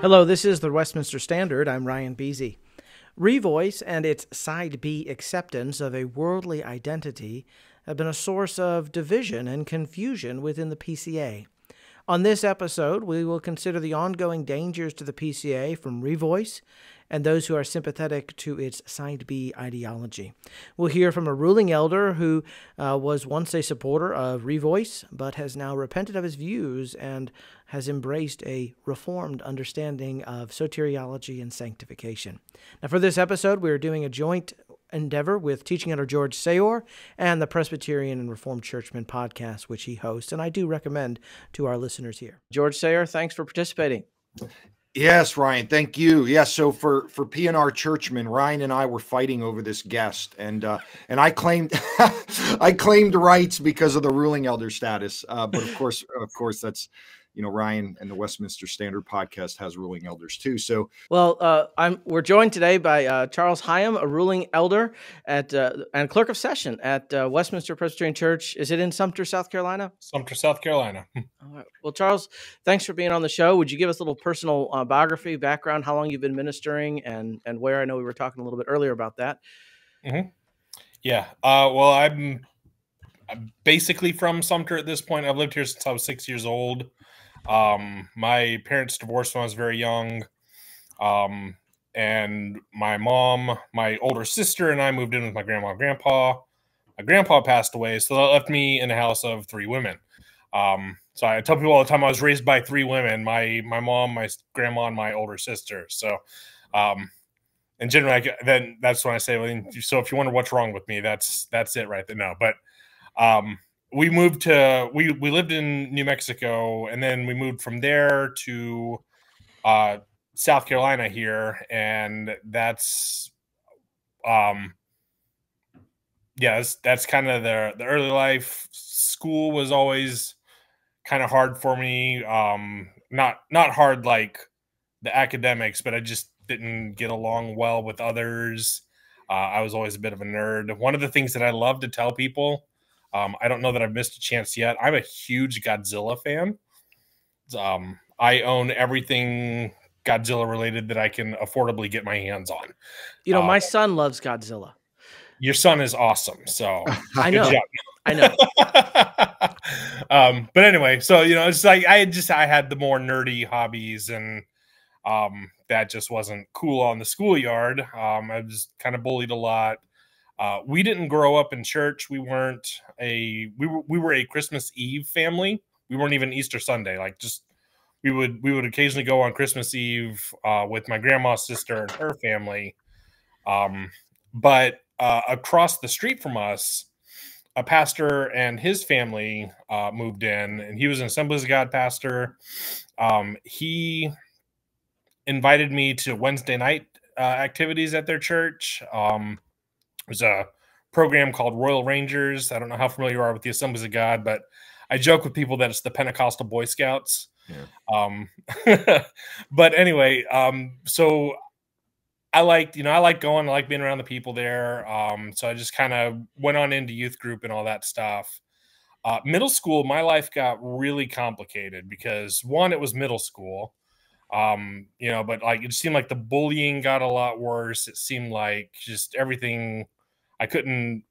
Hello, this is the Westminster Standard. I'm Ryan Beasy. Revoice and its Side B acceptance of a worldly identity have been a source of division and confusion within the PCA. On this episode, we will consider the ongoing dangers to the PCA from Revoice and those who are sympathetic to its Side B ideology. We'll hear from a ruling elder who was once a supporter of Revoice, but has now repented of his views and has embraced a reformed understanding of soteriology and sanctification. Now, for this episode, we're doing a joint endeavor with teaching elder George Sayour and the Presbyterian and Reformed Churchmen podcast, which he hosts, and I do recommend to our listeners here. George Sayour, thanks for participating. Yes, Ryan, thank you. Yes, so for PNR Churchmen, Ryan and I were fighting over this guest, and I claimed I claimed rights because of the ruling elder status. But of course, that's, you know, Ryan and the Westminster Standard podcast has ruling elders too. So, well, we're joined today by Charles Higham, a ruling elder at and clerk of session at Westminster Presbyterian Church. Is it in Sumter, South Carolina? Sumter, South Carolina. All right. Well, Charles, thanks for being on the show. Would you give us a little personal biography, background, how long you've been ministering, and where? I know we were talking a little bit earlier about that. Mm-hmm. Yeah. Well, I'm basically from Sumter at this point. I've lived here since I was 6 years old. My parents divorced when I was very young. And my mom, my older sister, and I moved in with my grandma and grandpa. My grandpa passed away, so that left me in a house of three women. So I tell people all the time I was raised by three women, my mom, my grandma, and my older sister. So, and generally, then that's when I say, well, so if you wonder what's wrong with me, that's it right there. No, but, we moved to, we lived in New Mexico, and then we moved from there to South Carolina here, and that's that's kind of the early life. School was always kind of hard for me. Not hard like the academics, but I just didn't get along well with others. I was always a bit of a nerd. One of the things that I love to tell people, I don't know that I've missed a chance yet. I'm a huge Godzilla fan. I own everything Godzilla related that I can affordably get my hands on. You know, my son loves Godzilla. Your son is awesome. So I know. I know. But anyway, so, you know, it's like I had the more nerdy hobbies, and that just wasn't cool on the schoolyard. I was kind of bullied a lot. We didn't grow up in church. We were a Christmas Eve family. We weren't even Easter Sunday. Like, just we would occasionally go on Christmas Eve with my grandma's sister and her family. But across the street from us, a pastor and his family moved in, and he was an Assemblies of God pastor. He invited me to Wednesday night activities at their church. There's a program called Royal Rangers. I don't know how familiar you are with the Assemblies of God, but I joke with people that it's the Pentecostal Boy Scouts. Yeah. But anyway, so I like going, I like being around the people there. So I just kind of went on into youth group and all that stuff. Middle school, my life got really complicated because, one, it was middle school. You know, but like it seemed like the bullying got a lot worse. It seemed like just everything, I couldn't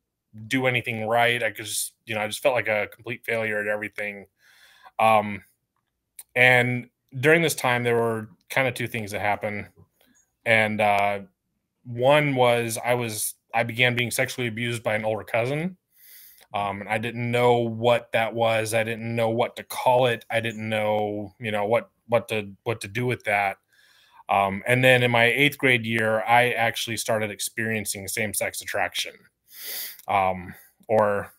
do anything right. I just felt like a complete failure at everything. And during this time, there were kind of two things that happened. And one was I began being sexually abused by an older cousin. And I didn't know what that was. I didn't know what to call it. I didn't know, what to do with that. And then in my 8th grade year, I actually started experiencing same-sex attraction. Or,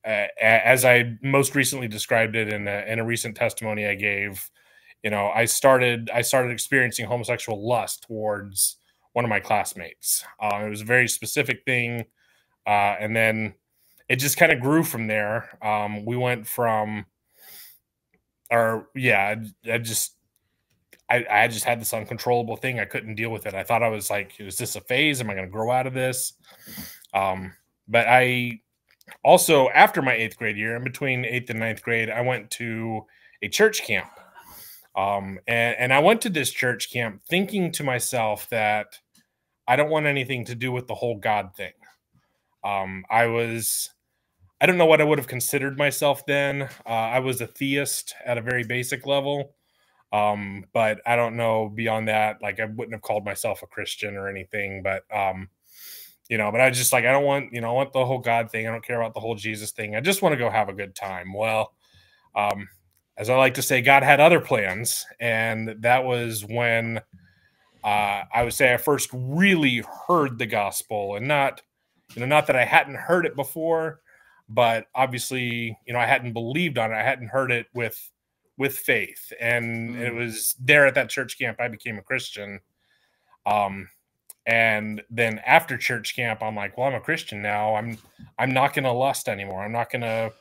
as I most recently described it in a recent testimony I gave, I started experiencing homosexual lust towards one of my classmates. It was a very specific thing. And then it just kind of grew from there. We went from, I just had this uncontrollable thing. I couldn't deal with it. I thought I was like, is this a phase? Am I going to grow out of this? But I also, after my 8th grade year, in between 8th and 9th grade, I went to a church camp. And I went to this church camp thinking to myself that I don't want anything to do with the whole God thing. I don't know what I would have considered myself then. I was a theist at a very basic level. But I don't know beyond that. Like, I wouldn't have called myself a Christian or anything, but, but I was just like, I don't want, I want the whole God thing. I don't care about the whole Jesus thing. I just want to go have a good time. Well, as I like to say, God had other plans. And that was when, I would say I first really heard the gospel, and not that I hadn't heard it before, but obviously, I hadn't believed on it. I hadn't heard it with faith. And it was there at that church camp I became a Christian. And then after church camp, I'm like, well, I'm a Christian now. I'm not going to lust anymore. I'm not going to,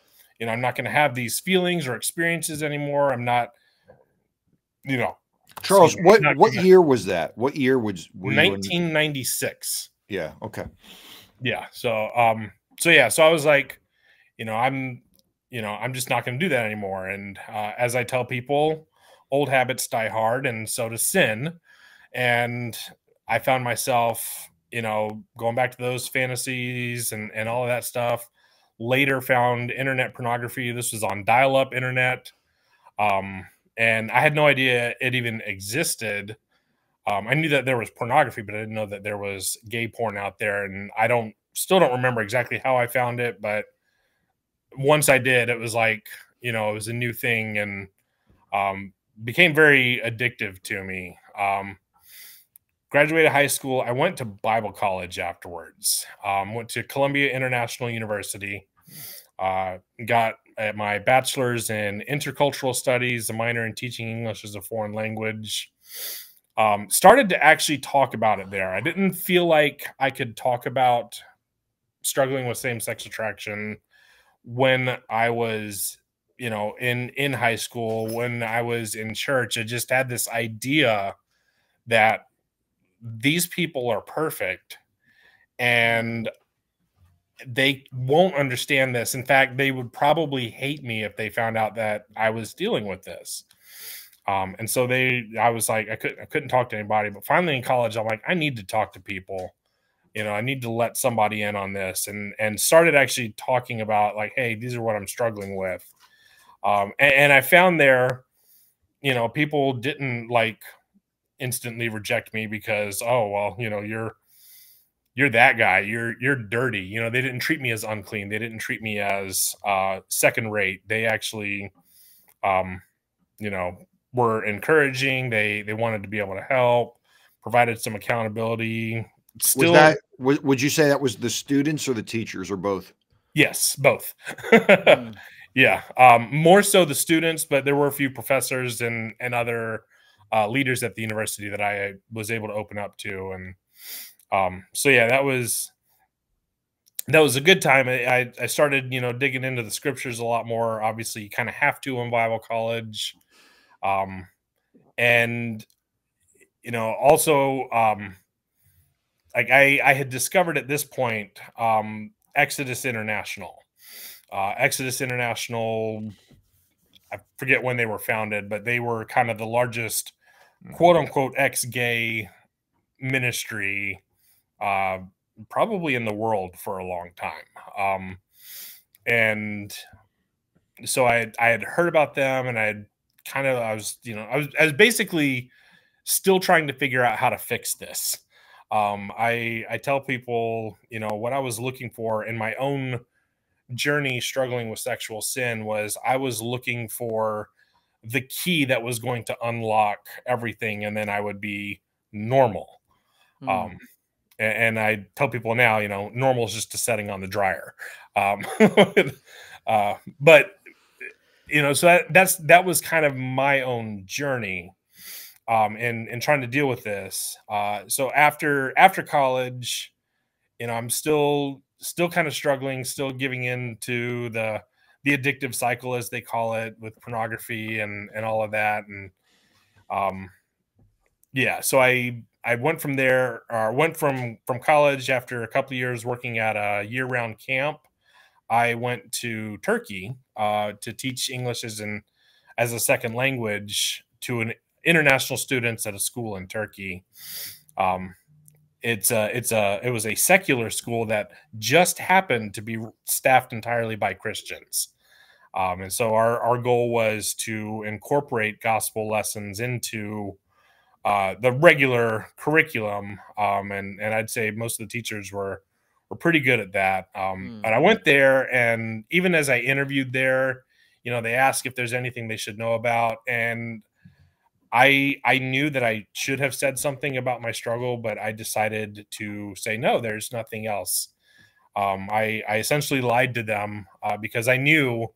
I'm not going to have these feelings or experiences anymore. I'm not, Charles, what year was that? What year were you 1996. Yeah. Okay. Yeah. So I was like, I'm just not going to do that anymore. And as I tell people, old habits die hard, and so does sin. And I found myself, going back to those fantasies and all of that stuff. Later found internet pornography. This was on dial-up internet. And I had no idea it even existed. I knew that there was pornography, but I didn't know that there was gay porn out there. And I still don't remember exactly how I found it, but once I did, it was like, it was a new thing, and became very addictive to me. Graduated high school. I went to Bible college afterwards. Went to Columbia International University. Got my bachelor's in intercultural studies, a minor in teaching English as a foreign language. Started to actually talk about it there. I didn't feel like I could talk about struggling with same-sex attraction when I was, in high school, when I was in church. I just had this idea that these people are perfect and they won't understand this. In fact, they would probably hate me if they found out that I was dealing with this. And so I was like, I couldn't talk to anybody. But finally in college, I'm like, I need to talk to people. I need to let somebody in on this, and started actually talking about, like, hey, these are what I'm struggling with. And I found there, people didn't like instantly reject me because, oh, well, you're that guy. You're dirty. They didn't treat me as unclean. They didn't treat me as second rate. They actually, were encouraging. They wanted to be able to help, provided some accountability. Still, would you say that was the students or the teachers, or both? Yes, both. Yeah. More so the students, but there were a few professors and other leaders at the university that I was able to open up to. And so, yeah, that was a good time. I started, digging into the scriptures a lot more. Obviously, you kind of have to in Bible college. And, also, like I had discovered at this point, Exodus International. Exodus International, I forget when they were founded, but they were kind of the largest quote unquote ex-gay ministry probably in the world for a long time. And so I had heard about them, and I was basically still trying to figure out how to fix this. I tell people, what I was looking for in my own journey struggling with sexual sin was I was looking for the key that was going to unlock everything, and then I would be normal. And I tell people now, normal is just a setting on the dryer. But so that was kind of my own journey in trying to deal with this. So after college, I'm still kind of struggling, still giving in to the addictive cycle, as they call it, with pornography and all of that. And yeah, so I went from there, or went from college after a couple of years working at a year-round camp. I went to Turkey to teach English as a second language to an international students at a school in Turkey. It was a secular school that just happened to be staffed entirely by Christians. And so our goal was to incorporate gospel lessons into the regular curriculum. And I'd say most of the teachers were pretty good at that. But I went there, and even as I interviewed there, you know, they asked if there's anything they should know about. And I knew that I should have said something about my struggle, but I decided to say, no, there's nothing else. I essentially lied to them because I knew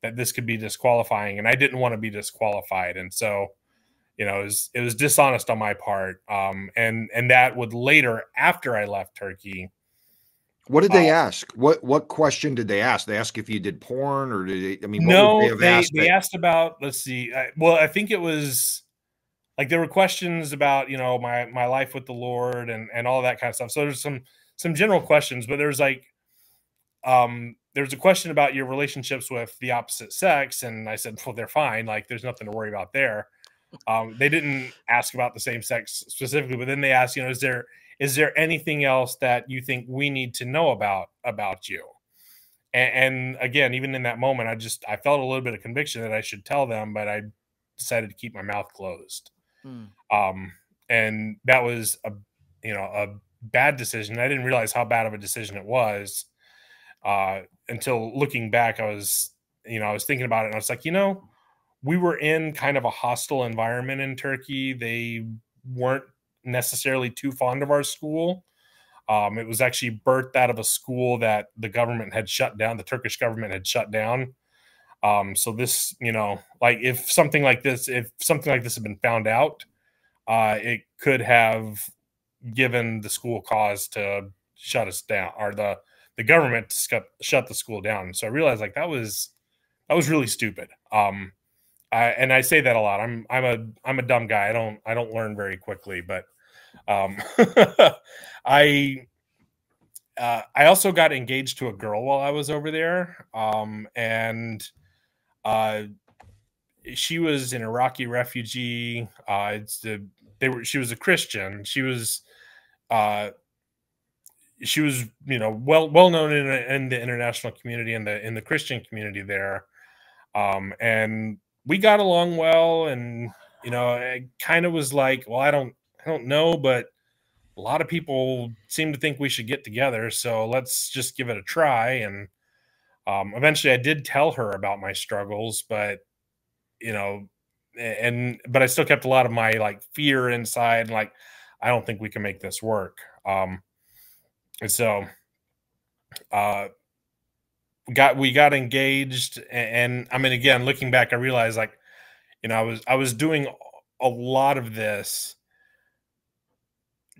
that this could be disqualifying, and I didn't want to be disqualified. And so, you know, it was dishonest on my part. And that would later, after I left Turkey. What did they ask? What question did they ask? They asked if you did porn, or did they, I mean, what No, would they have asked? They asked about, let's see. Well, I think it was like there were questions about, you know, my life with the Lord and all that kind of stuff. So there's some general questions, but there's like there's a question about your relationships with the opposite sex, and I said, well, they're fine. Like, there's nothing to worry about there. They didn't ask about the same sex specifically, but then they asked, you know, is there anything else that you think we need to know about you? And again, even in that moment, I felt a little bit of conviction that I should tell them, but I decided to keep my mouth closed. And that was a bad decision. I didn't realize how bad of a decision it was until looking back. I was thinking about it, and I was like, you know, we were in kind of a hostile environment in Turkey. They weren't necessarily too fond of our school. It was actually birthed out of a school that the government had shut down. The Turkish government had shut down. So this, you know, like if something like this had been found out, it could have given the school cause to shut us down, or the government to shut the school down. So I realized, like, that was really stupid. And I say that a lot. I'm a dumb guy. I don't learn very quickly, but I also got engaged to a girl while I was over there. And she was an Iraqi refugee. She was a Christian. She was, you know, well known in the international community and in the Christian community there. And we got along well, and, you know, it kind of was like, well, I don't know, but a lot of people seem to think we should get together, so let's just give it a try. And eventually I did tell her about my struggles, but, you know, but I still kept a lot of my, like, fear inside, and, like, I don't think we can make this work. And so we got engaged, and I mean, again, looking back, I realized, like, you know, I was doing a lot of this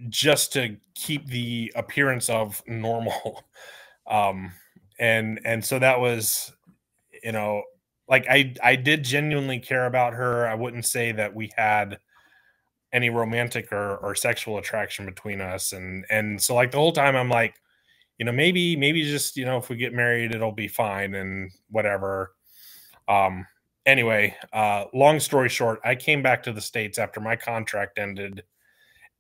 just to keep the appearance of normal. And so that was, you know, like, I did genuinely care about her. I wouldn't say that we had any romantic or sexual attraction between us. And so, like, the whole time I'm like, you know, maybe just, you know, if we get married, it'll be fine and whatever. Anyway, long story short, I came back to the States after my contract ended.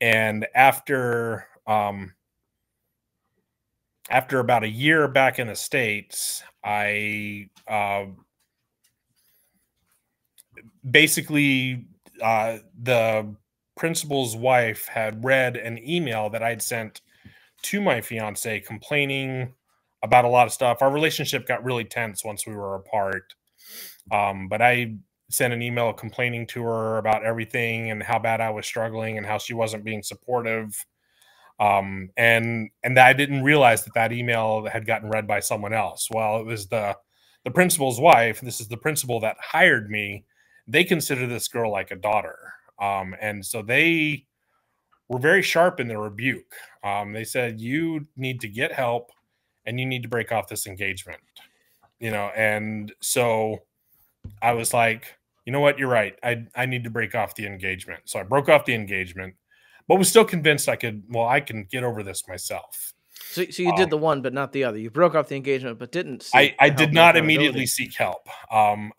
And after about a year back in the States, I basically, the principal's wife had read an email that I'd sent to my fiance complaining about a lot of stuff. Our relationship got really tense once we were apart. But I sent an email complaining to her about everything and how bad I was struggling and how she wasn't being supportive. And I didn't realize that email had gotten read by someone else. Well, it was the principal's wife. This is the principal that hired me. They consider this girl like a daughter. And so they were very sharp in their rebuke. They said, you need to get help and you need to break off this engagement, you know? And so I was like, you know what? You're right. I need to break off the engagement. So I broke off the engagement, but was still convinced I can get over this myself. So you did the one, but not the other. You broke off the engagement, but didn't seek I did not immediately seek help.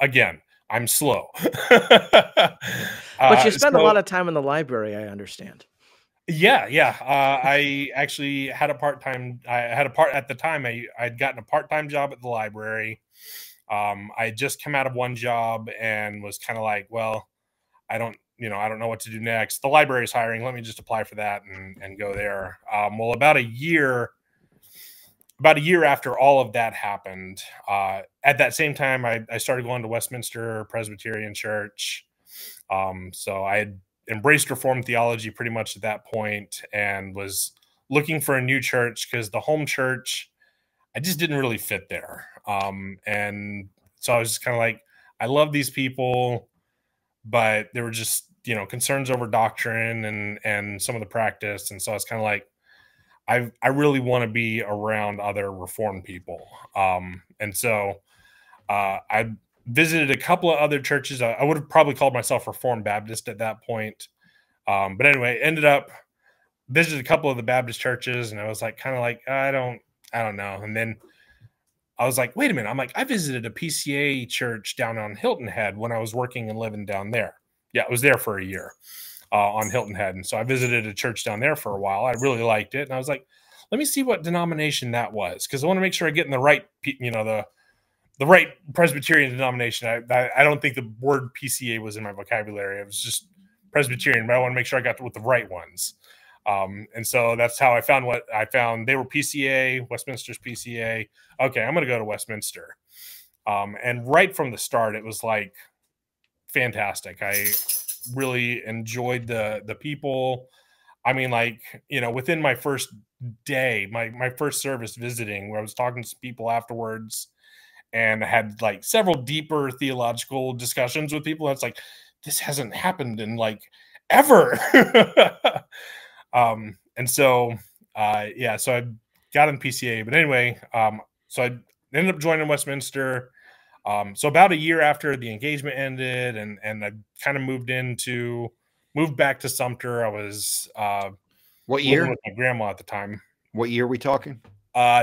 Again, I'm slow. But you spend a So lot of time in the library, I understand. yeah, yeah. I actually had a part-time. I had a part at the time. I'd gotten a part-time job at the library. I had just come out of one job and was kind of like, well, I don't know what to do next. The library's hiring. Let me just apply for that and go there. Well, about a year after all of that happened, at that same time, I started going to Westminster Presbyterian Church. So I had embraced Reformed theology pretty much at that point and was looking for a new church because the home church, I just didn't really fit there. And so I was just kind of like, I love these people, but there were just, concerns over doctrine and some of the practice. And so I was kind of like, I really want to be around other Reformed people. And so I visited a couple of other churches. I would have probably called myself Reformed Baptist at that point. But anyway, ended up visited a couple of the Baptist churches, and I was like, kind of like, I don't know. And then I was like, wait a minute. I'm like, I visited a PCA church down on Hilton Head when I was working and living down there. Yeah, I was there for a year on Hilton Head. And so I visited a church down there for a while. I really liked it. And I was like, let me see what denomination that was, because I want to make sure I get in the right, the right Presbyterian denomination. I don't think the word PCA was in my vocabulary. It was just Presbyterian, but I want to make sure I got with the right ones. And so that's how I found what I found. They were PCA, Westminster's PCA. Okay, I'm going to go to Westminster. And right from the start, it was like fantastic. I really enjoyed the people. I mean, like, within my first day, my first service visiting, where I was talking to people afterwards and I had like several deeper theological discussions with people. It's like, this hasn't happened in like ever. And so, yeah, so I got in PCA, but anyway, so I ended up joining Westminster. So about a year after the engagement ended and I kind of moved back to Sumter. I was, What living year? with my grandma at the time. What year are we talking?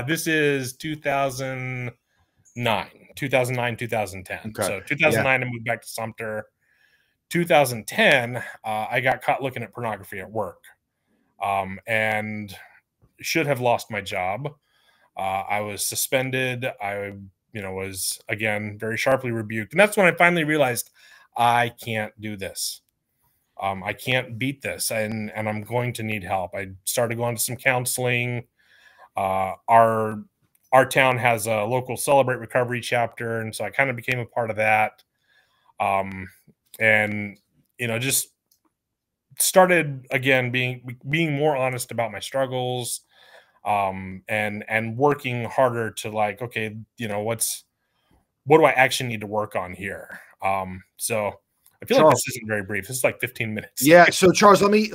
This is 2009, 2010. Okay. So 2009, I moved back to Sumter. 2010, I got caught looking at pornography at work, and should have lost my job. I was suspended. I, was again very sharply rebuked, and that's when I finally realized I can't do this. I can't beat this, and I'm going to need help. I started going to some counseling. Our town has a local Celebrate Recovery chapter, and so I kind of became a part of that. And just started again being more honest about my struggles, and working harder to like, okay, what do I actually need to work on here? So I feel like this isn't very brief. This is like 15 minutes. Yeah. So Charles, let me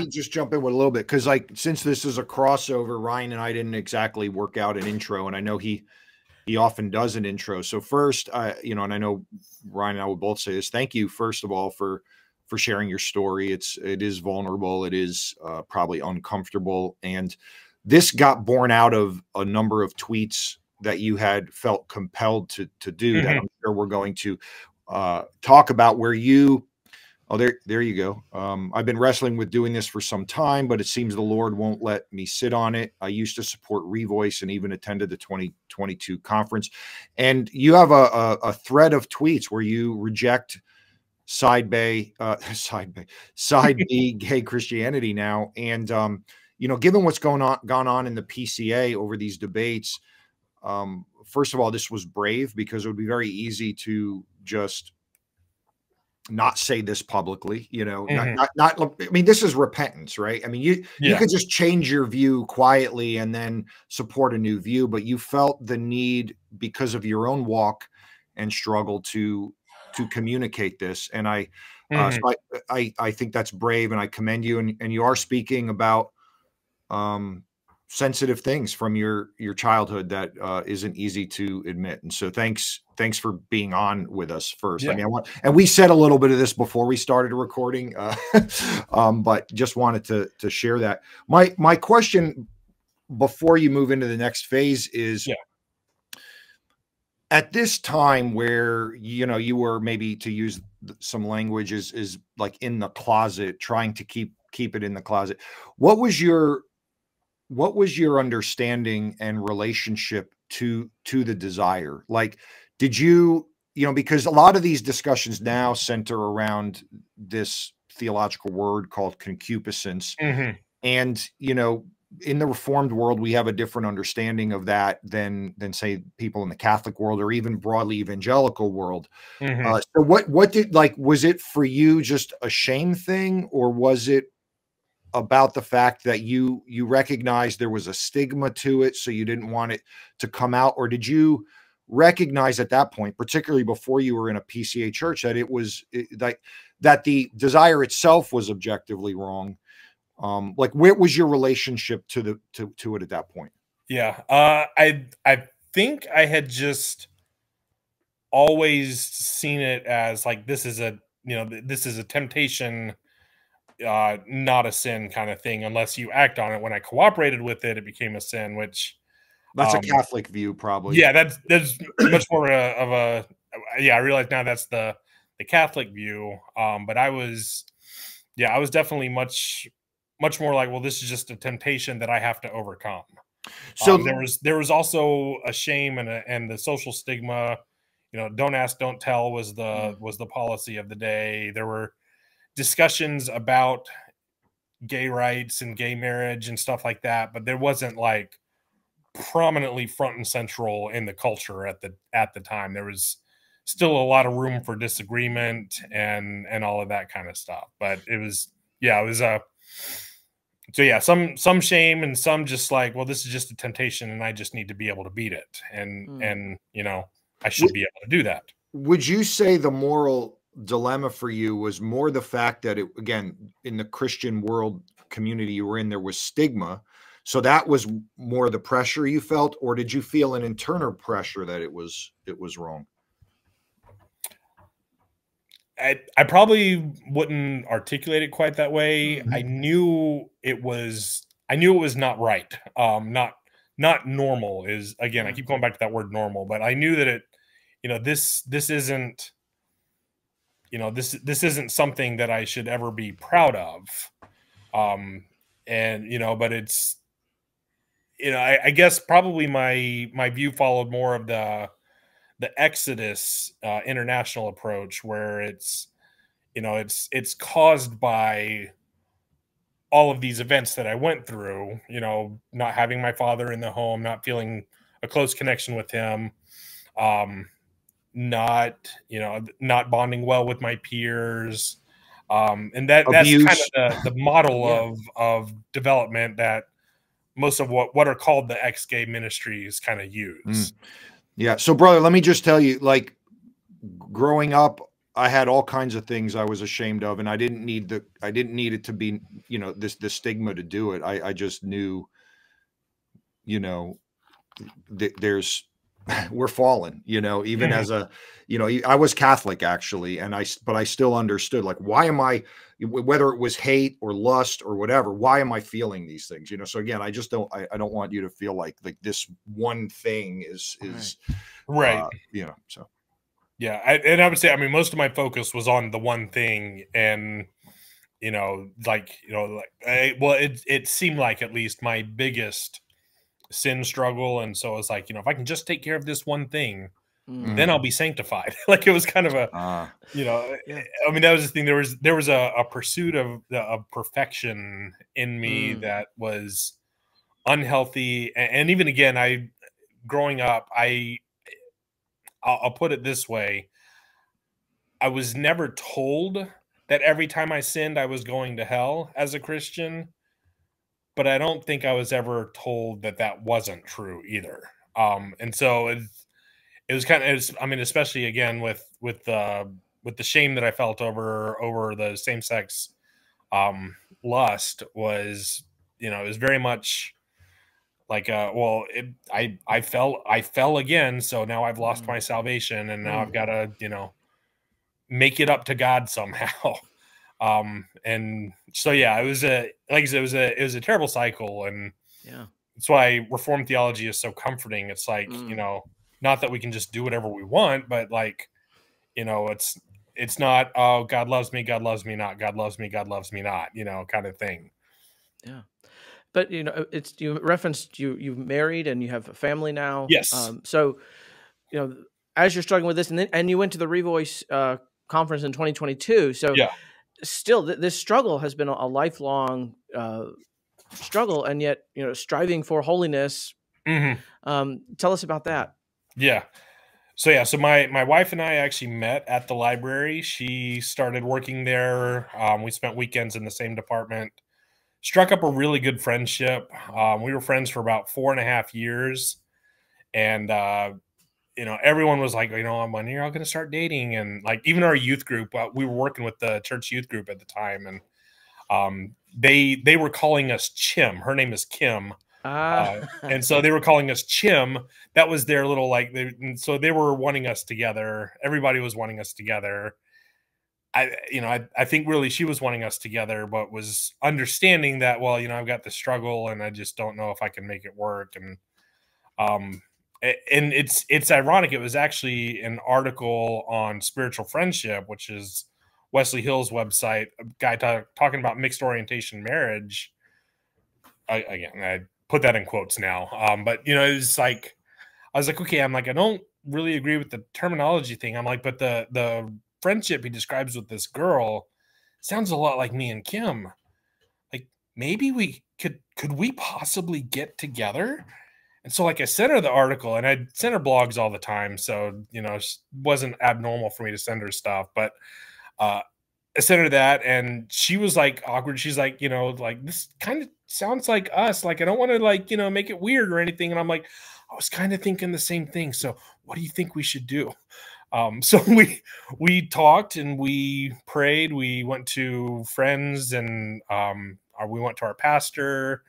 just jump in with a little bit, because like, since this is a crossover, Ryan and I didn't exactly work out an intro, and I know he often does an intro. So first, and I know Ryan and I would both say this. Thank you, first of all, for sharing your story. It is vulnerable. It is probably uncomfortable, and this got born out of a number of tweets that you had felt compelled to do, that I'm sure we're going to talk about, where you, there you go. I've been wrestling with doing this for some time, but it seems the Lord won't let me sit on it. I used to support Revoice and even attended the 2022 conference. And you have a thread of tweets where you reject side B gay Christianity now. And, given what's gone on in the PCA over these debates, first of all, this was brave, because it would be very easy to just not say this publicly, not, I mean, this is repentance, right? I mean, you could just change your view quietly and then support a new view, but you felt the need, because of your own walk and struggle, to communicate this. And so I think that's brave, and I commend you. And you are speaking about sensitive things from your childhood that isn't easy to admit. And so thanks for being on with us first. Yeah. I mean, and we said a little bit of this before we started recording, but just wanted to share that. My question before you move into the next phase is, at this time where, you know, you were, maybe to use some language, is like in the closet, trying to keep it in the closet. What was your understanding and relationship to the desire? Like, did you, you know, because a lot of these discussions now center around this theological word called concupiscence. Mm-hmm. And, you know, in the Reformed world, we have a different understanding of that than say people in the Catholic world, or even broadly evangelical world. Mm-hmm. So what did, like, was it for you just a shame thing, or was it about the fact that you recognized there was a stigma to it, so you didn't want it to come out? Or did you recognize at that point, particularly before you were in a PCA church, that it was like that the desire itself was objectively wrong? Like, where was your relationship to it at that point? Yeah. I think I had just always seen it as like, this is a, you know, this is a temptation, not a sin kind of thing, unless you act on it. When I cooperated with it, it became a sin, which, That's a Catholic view, probably. yeah, that's much more of a, yeah, I realize now that's the Catholic view. But I was definitely much more like, well, this is just a temptation that I have to overcome. So There was also a shame and the social stigma. You know, don't ask, don't tell was the policy of the day. There were discussions about gay rights and gay marriage and stuff like that, but there wasn't like prominently front and central in the culture at the time. There was still a lot of room for disagreement and all of that kind of stuff. But it was, yeah, it was a, so yeah, some shame and some just like, well, this is just a temptation and I just need to be able to beat it. And, you know, I should be able to do that. would you say the moral dilemma for you was more the fact that it, again, in the Christian world community you were in, there was stigma, so that was more the pressure you felt? Or did you feel an internal pressure that it was wrong? I probably wouldn't articulate it quite that way. Mm-hmm. I knew it was not right. Not normal is, again, I keep going back to that word normal, but I knew that it, you know, this isn't, you know, this isn't something that I should ever be proud of. And, you know, but it's, you know, I guess probably my view followed more of the Exodus international approach, where it's, you know, it's caused by all of these events that I went through, you know, not having my father in the home, not feeling a close connection with him, not, you know, not bonding well with my peers. And that's kind Abuse. of the model Yeah. of development that most of what are called the ex-gay ministries kind of use. Yeah. So, brother, let me just tell you, like, growing up, I had all kinds of things I was ashamed of, and I didn't need it to be, you know, this stigma to do it. I just knew, you know, there's we're fallen, you know, even as a, you know, I was Catholic actually, but I still understood, like, why am I, whether it was hate or lust or whatever, why am I feeling these things, you know? So again, I just don't, I don't want you to feel like this one thing is Right. you know, so. Yeah. And I would say, I mean, most of my focus was on the one thing, and, you know, like, well, it seemed like at least my biggest sin struggle. And so it's like, you know, if I can just take care of this one thing, then I'll be sanctified. Like, it was kind of a, you know, Yeah. I mean, that was the thing. There was a pursuit of perfection in me that was unhealthy. And even again, growing up, I'll put it this way. I was never told that every time I sinned, I was going to hell as a Christian, but I don't think I was ever told that that wasn't true either. And so it was kind of, I mean, especially again with the shame that I felt over the same sex lust was, you know, it was very much like, well, I fell again, so now I've lost my salvation, and now I've got to, you know, make it up to God somehow. And so, yeah, it was like I said, it was a terrible cycle. And Yeah. that's why Reformed theology is so comforting. It's like, you know, not that we can just do whatever we want, but like, you know, it's not, oh, God loves me not, God loves me not, you know, kind of thing. Yeah. But you know, it's you referenced you've married and you have a family now. Yes. So you know, as you're struggling with this, and you went to the Revoice conference in 2022. So Yeah. still, this struggle has been a lifelong struggle, and yet you know, striving for holiness. Hmm. Tell us about that. Yeah. So yeah, so my wife and I actually met at the library. She started working there. We spent weekends in the same department. Struck up a really good friendship. We were friends for about 4.5 years, and you know, everyone was like, you know, when you're all going to start dating, and like even our youth group, we were working with the church youth group at the time, and they were calling us Chim. Her name is Kim. And so they were calling us Chim. That was their little like. So they were wanting us together. Everybody was wanting us together. I think really she was wanting us together, but was understanding that, well, you know, I've got the struggle, and I just don't know if I can make it work. Um, and it's ironic. It was actually an article on spiritual friendship, which is Wesley Hill's website. A guy talking about mixed orientation marriage. I put that in quotes now. But you know, it was like, I was like, okay, I'm like, I don't really agree with the terminology thing. I'm like, but the friendship he describes with this girl sounds a lot like me and Kim. Like maybe we could we possibly get together? And so like I sent her the article, and I sent her blogs all the time. So, you know, it wasn't abnormal for me to send her stuff, but I sent her that, and she was like awkward. She's like, you know, like, this kind of sounds like us. Like, I don't want to like, you know, make it weird or anything. And I'm like, I was kind of thinking the same thing. So what do you think we should do? So we talked and we prayed. We went to friends, and we went to our pastor,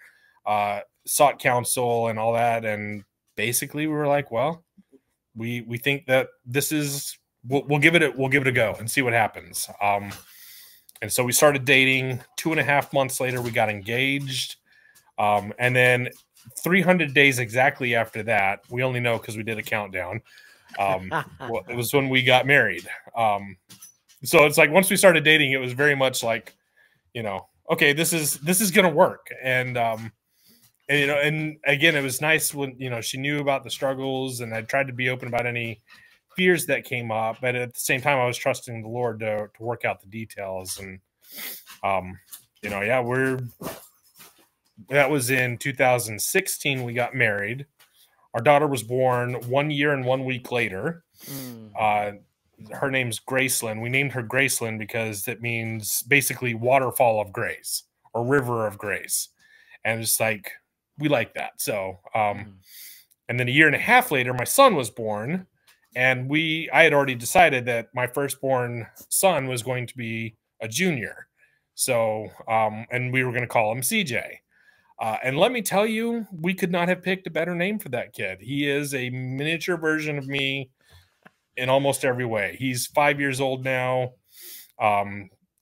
sought counsel and all that. And basically we were like, well, we think that this is, we'll give it a go and see what happens. And so we started dating. 2.5 months later, we got engaged. And then 300 days exactly after that, we only know because we did a countdown. Well, it was when we got married. So it's like, once we started dating, it was very much like, you know, okay, this is going to work. And, you know, and again, it was nice when, you know, she knew about the struggles, and I tried to be open about any fears that came up, but at the same time, I was trusting the Lord to work out the details. And, you know, yeah, that was in 2016. We got married. Our daughter was born 1 year and 1 week later. Her name's Gracelyn. We named her Gracelyn because it means basically waterfall of grace or river of grace. And it's like, we like that. So, and then 1.5 years later, my son was born. And I had already decided that my firstborn son was going to be a junior. So, and we were going to call him CJ. And let me tell you, we could not have picked a better name for that kid. He is a miniature version of me in almost every way. He's 5 years old now.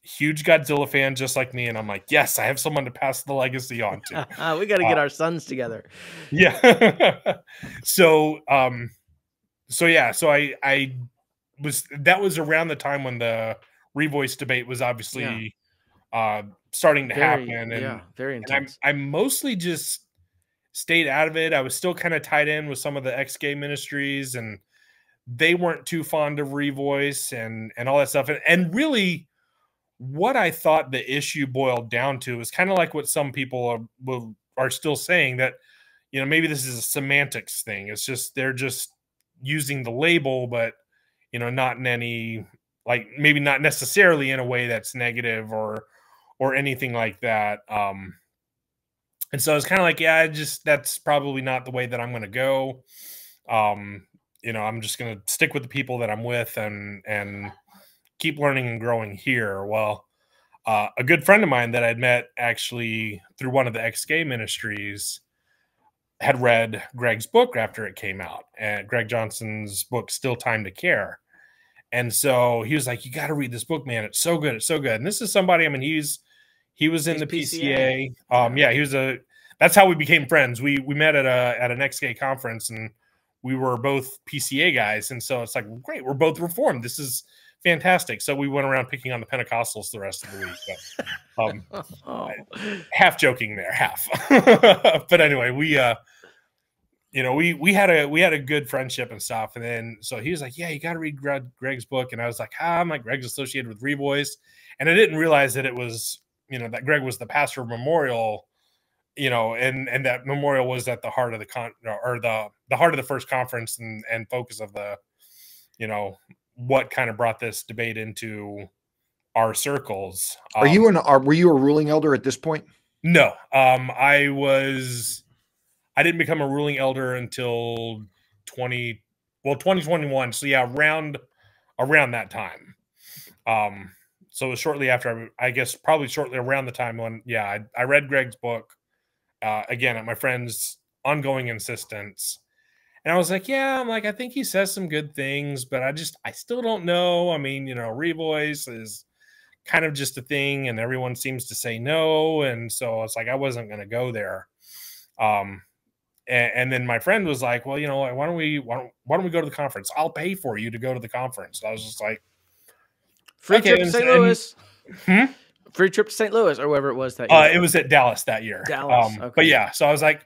Huge Godzilla fan, just like me. And I'm like, yes, I have someone to pass the legacy on to. We got to get our sons together. Yeah. So yeah, so that was around the time when the Revoice debate was obviously starting to happen. And very intense. I mostly just stayed out of it. I was still kind of tied in with some of the ex-gay ministries, and they weren't too fond of Revoice and all that stuff. And really, what I thought the issue boiled down to is kind of like what some people are still saying, that, you know, maybe this is a semantics thing. It's just, they're just using the label, but, you know, not in any, like, maybe not necessarily in a way that's negative or anything like that. And so it's kind of like, yeah, that's probably not the way that I'm going to go. You know, I'm just going to stick with the people that I'm with and keep learning and growing here. Well, a good friend of mine that I'd met actually through one of the ex-gay ministries had read Greg's book after it came out, and Greg Johnson's book, Still Time to Care. And so he was like, you got to read this book, man. It's so good. It's so good. And this is somebody, I mean, he was in the PCA. Yeah, that's how we became friends. We met at an ex-gay conference, and we were both PCA guys, and so it's like, great, we're both Reformed. This is fantastic. So we went around picking on the Pentecostals the rest of the week. But, Oh. half joking there, half. But anyway, we had a good friendship and stuff. And then so he was like, yeah, you got to read Greg's book. And I was like, I'm like, Greg's associated with Revoice, and I didn't realize that it was, that Greg was the pastor of Memorial, and that Memorial was at the heart of the heart of the first conference and focus of the, what kind of brought this debate into our circles. Were you a ruling elder at this point? No, I didn't become a ruling elder until 2021. So yeah, around that time. So it was shortly after, I guess probably shortly around the time when, I read Greg's book, again, at my friend's ongoing insistence. And I was like, I think he says some good things, but I still don't know. I mean, Revoice is kind of just a thing, and everyone seems to say no. And so it's like, I wasn't going to go there. And then my friend was like, well, why don't we go to the conference? I'll pay for you to go to the conference. And I was just like, free trip to St. Louis. Free trip to St. Louis or wherever it was that year. It was at Dallas that year. Dallas. Okay. But yeah, so I was like,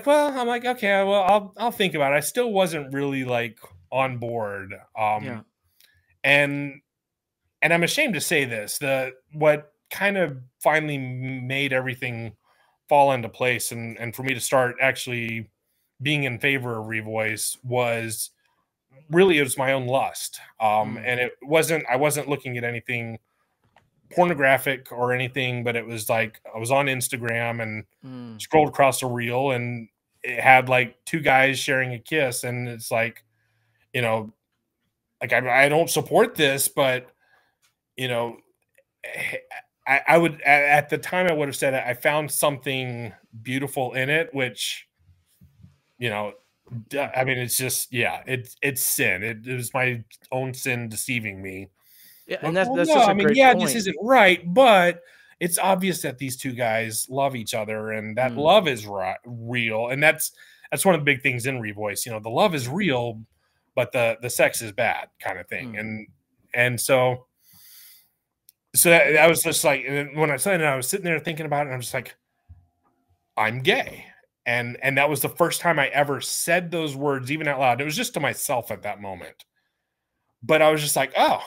well, I'm like, okay, well, I'll think about it. I still wasn't really like on board. And I'm ashamed to say this, what kind of finally made everything fall into place and for me to start actually being in favor of Revoice was really, it was my own lust. And I wasn't looking at anything pornographic or anything, but it was like, I was on Instagram and scrolled across a reel, and it had like two guys sharing a kiss. And it's like, like I don't support this, but I would, at the time I would have said I found something beautiful in it, which, I mean, it's just, it's sin. It was my own sin deceiving me. Yeah, and that's just a great point. This isn't right, but it's obvious that these two guys love each other, and that love is real. And that's one of the big things in Revoice. The love is real, but the sex is bad, kind of thing. And so I was just like, and when I said it, I was sitting there thinking about it, and I'm just like, I'm gay. And that was the first time I ever said those words, even out loud. It was just to myself at that moment. But I was just like, oh,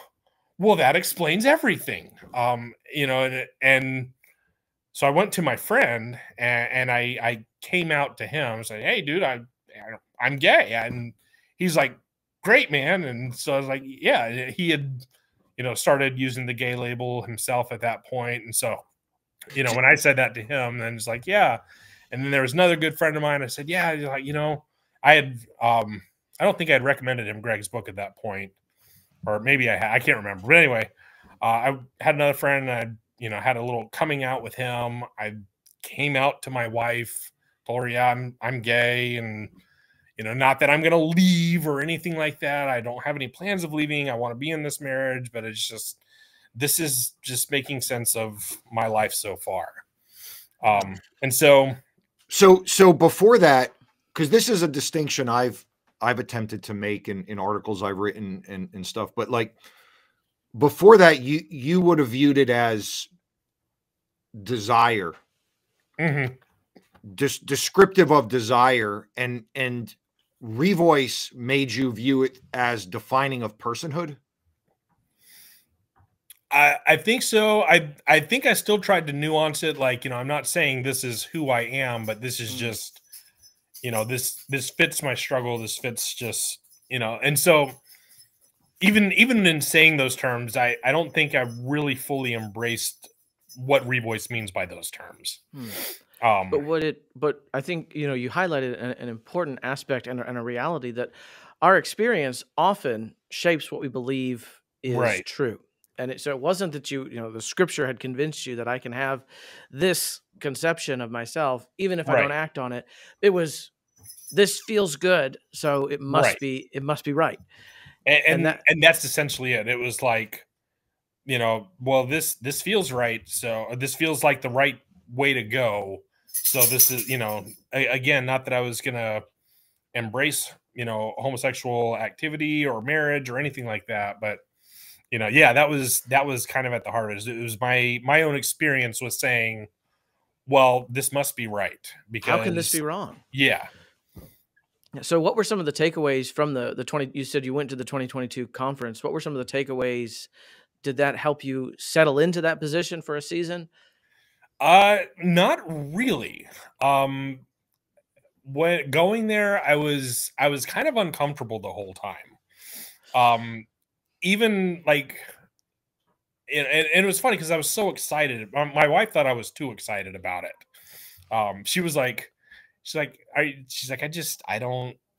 well, that explains everything. And so I went to my friend and I came out to him and said, hey, dude, I'm gay. And he's like, great, man. And so I was like, yeah, he had, started using the gay label himself at that point. And so, when I said that to him, then it's like, yeah. And then there was another good friend of mine. I said, yeah, like, I had, I don't think I had recommended him Greg's book at that point, or maybe I can't remember. But anyway, I had another friend, and I, had a little coming out with him. I came out to my wife, told her, yeah, I'm gay. And, not that I'm going to leave or anything like that. I don't have any plans of leaving. I want to be in this marriage, but this is just making sense of my life so far. And so before that, because this is a distinction I've attempted to make in articles I've written and stuff, but like before that, you would have viewed it as desire, descriptive of desire, and Revoice made you view it as defining of personhood. I think so. I think I still tried to nuance it. Like, I'm not saying this is who I am, but this is just, this fits my struggle. This fits just, and so even in saying those terms, I don't think I really fully embraced what Revoice means by those terms. But I think, you highlighted an important aspect and a reality that our experience often shapes what we believe is true. And so it wasn't that the scripture had convinced you that I can have this conception of myself, even if I don't act on it. It was, this feels good, so it must be right. And that's essentially it. It was like, well, this feels right. So this feels like the right way to go. So this is, again, not that I was going to, embrace, homosexual activity or marriage or anything like that. But, yeah, that was kind of at the heart of it. It was my own experience with saying, well, this must be right How can this because, be wrong? yeah. So what were some of the takeaways from the 20, you said you went to the 2022 conference. What were some of the takeaways? Did that help you settle into that position for a season? Not really. When going there, I was kind of uncomfortable the whole time. Even like, and it was funny because I was so excited. My wife thought I was too excited about it. She was like,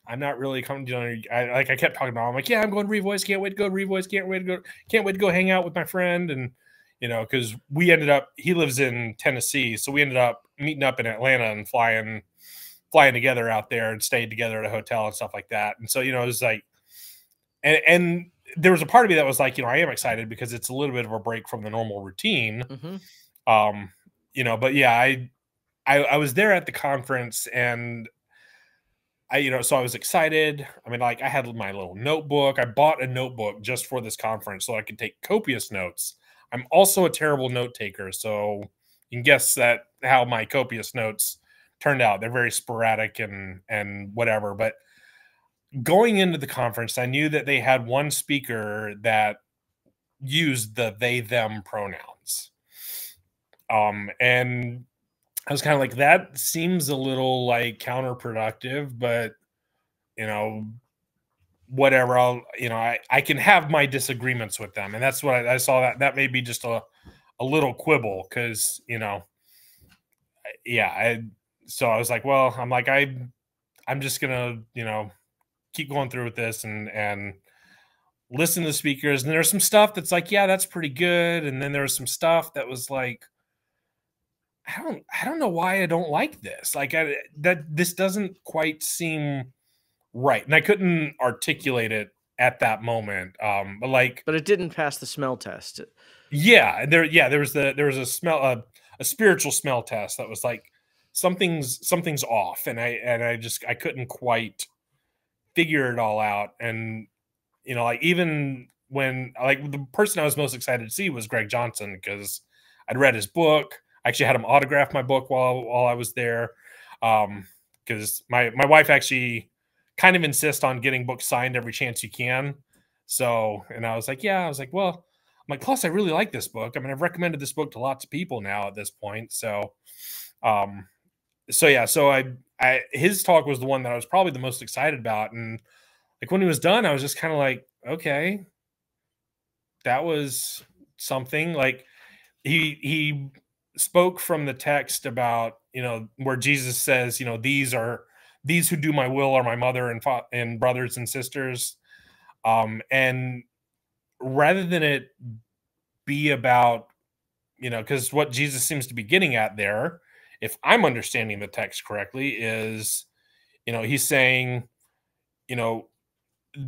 I'm not really coming to, I kept talking about it. I'm like, yeah, I'm going to Revoice. Can't wait to go to Revoice. Can't wait to go hang out with my friend. And, because he lives in Tennessee. So we ended up meeting up in Atlanta and flying together out there and stayed together at a hotel and stuff like that. And so, it was like, and there was a part of me that was like, I am excited because it's a little bit of a break from the normal routine. Mm-hmm. But yeah, I was there at the conference and so I was excited. I mean, like I had my little notebook. I bought a notebook just for this conference so I could take copious notes. I'm also a terrible note taker. So you can guess that how my copious notes turned out. They're very sporadic and whatever, but going into the conference, I knew that they had one speaker that used the they them pronouns. And I was kind of like, that seems a little like counterproductive, but whatever. I can have my disagreements with them. And that's what I saw that may be just a little quibble because, so I was like, well, I'm like, I'm just going to, keep going through with this and listen to the speakers. And there's some stuff that's like, yeah, that's pretty good. And then there was some stuff that was like, I don't know why I don't like this. Like this doesn't quite seem right. And I couldn't articulate it at that moment. But it didn't pass the smell test. Yeah. There was a smell, a spiritual smell test that was like, something's off. And I couldn't quite figure it all out. And, like even when like the person I was most excited to see was Greg Johnson, because I'd read his book. I actually had him autograph my book while I was there. Because my wife actually kind of insists on getting books signed every chance you can. So, and I was like, well, I'm like, plus I really like this book. I mean, I've recommended this book to lots of people now at this point. So, so his talk was the one that I was probably the most excited about. And like when he was done, I was just kind of like, okay, that was something. Like he spoke from the text about, where Jesus says, these who do my will are my mother and brothers and sisters. And rather than it be about, because what Jesus seems to be getting at there, if I'm understanding the text correctly, is, he's saying,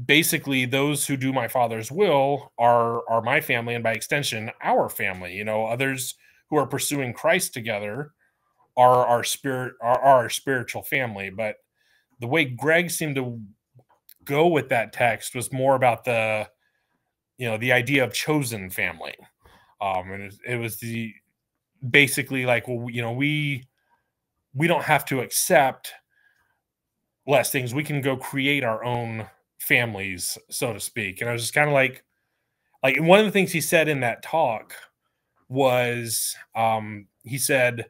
basically those who do my Father's will are my family, and by extension, our family. Others who are pursuing Christ together are our spiritual family. But the way Greg seemed to go with that text was more about the idea of chosen family. And it was basically like, well, we don't have to accept less things. We can go create our own families, so to speak. And I was just kind of like one of the things he said in that talk was, he said,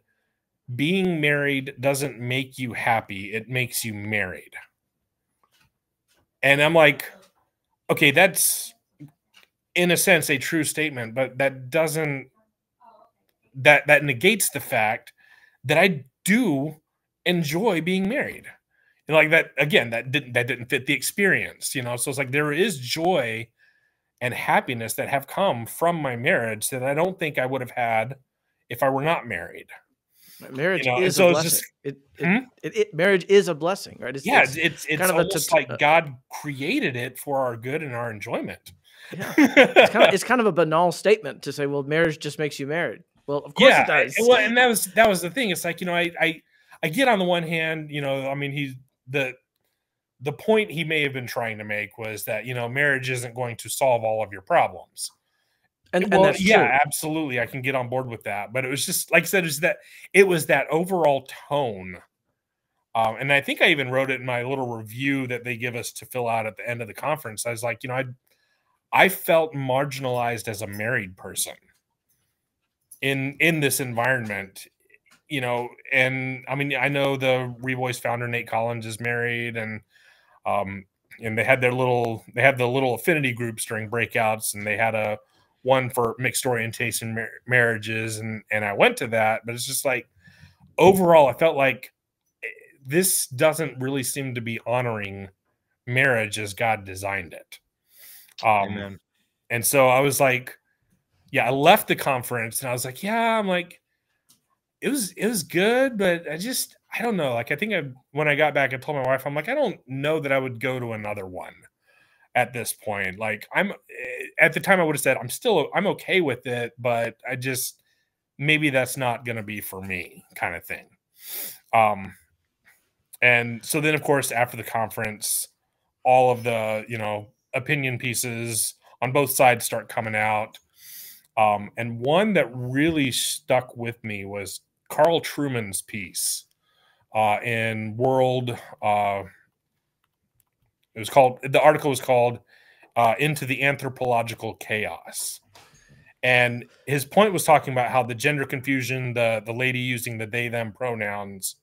being married doesn't make you happy. It makes you married. And I'm like, okay, that's in a sense a true statement, but that doesn't, that negates the fact that I do enjoy being married. And like that, again, that didn't fit the experience, so it's like there is joy and happiness that have come from my marriage that I don't think I would have had if I were not married. Marriage is a blessing. Marriage is a blessing, right? It's kind of almost like God created it for our good and our enjoyment. Yeah, it's kind of a banal statement to say, well, marriage just makes you married. Well, of course it does. Well, and that was the thing. It's like, I get on the one hand, I mean, the point he may have been trying to make was that, marriage isn't going to solve all of your problems. And Well, that's yeah, true. absolutely. I can get on board with that. But it was just, like I said, it was that overall tone. And I think I even wrote it in my little review that they give us to fill out at the end of the conference. I was like, I felt marginalized as a married person in this environment, and I mean, I know the Revoice founder, Nate Collins, is married, and they had the little affinity groups during breakouts, and they had one for mixed orientation marriages, and I went to that, but it's just like, overall, I felt like this doesn't really seem to be honoring marriage as God designed it. Amen. And so I was like, yeah, I left the conference and I was like, yeah, I'm like, it was good, but I don't know. Like, I think when I got back, I told my wife, I'm like, I don't know that I would go to another one at this point. Like, at the time I would have said, I'm okay with it, but maybe that's not going to be for me, kind of thing. And so then, of course, after the conference, all of the, opinion pieces on both sides start coming out. And one that really stuck with me was Carl Trueman's piece in World. The article was called Into the Anthropological Chaos. And his point was talking about how the gender confusion, the lady using the they, them pronouns,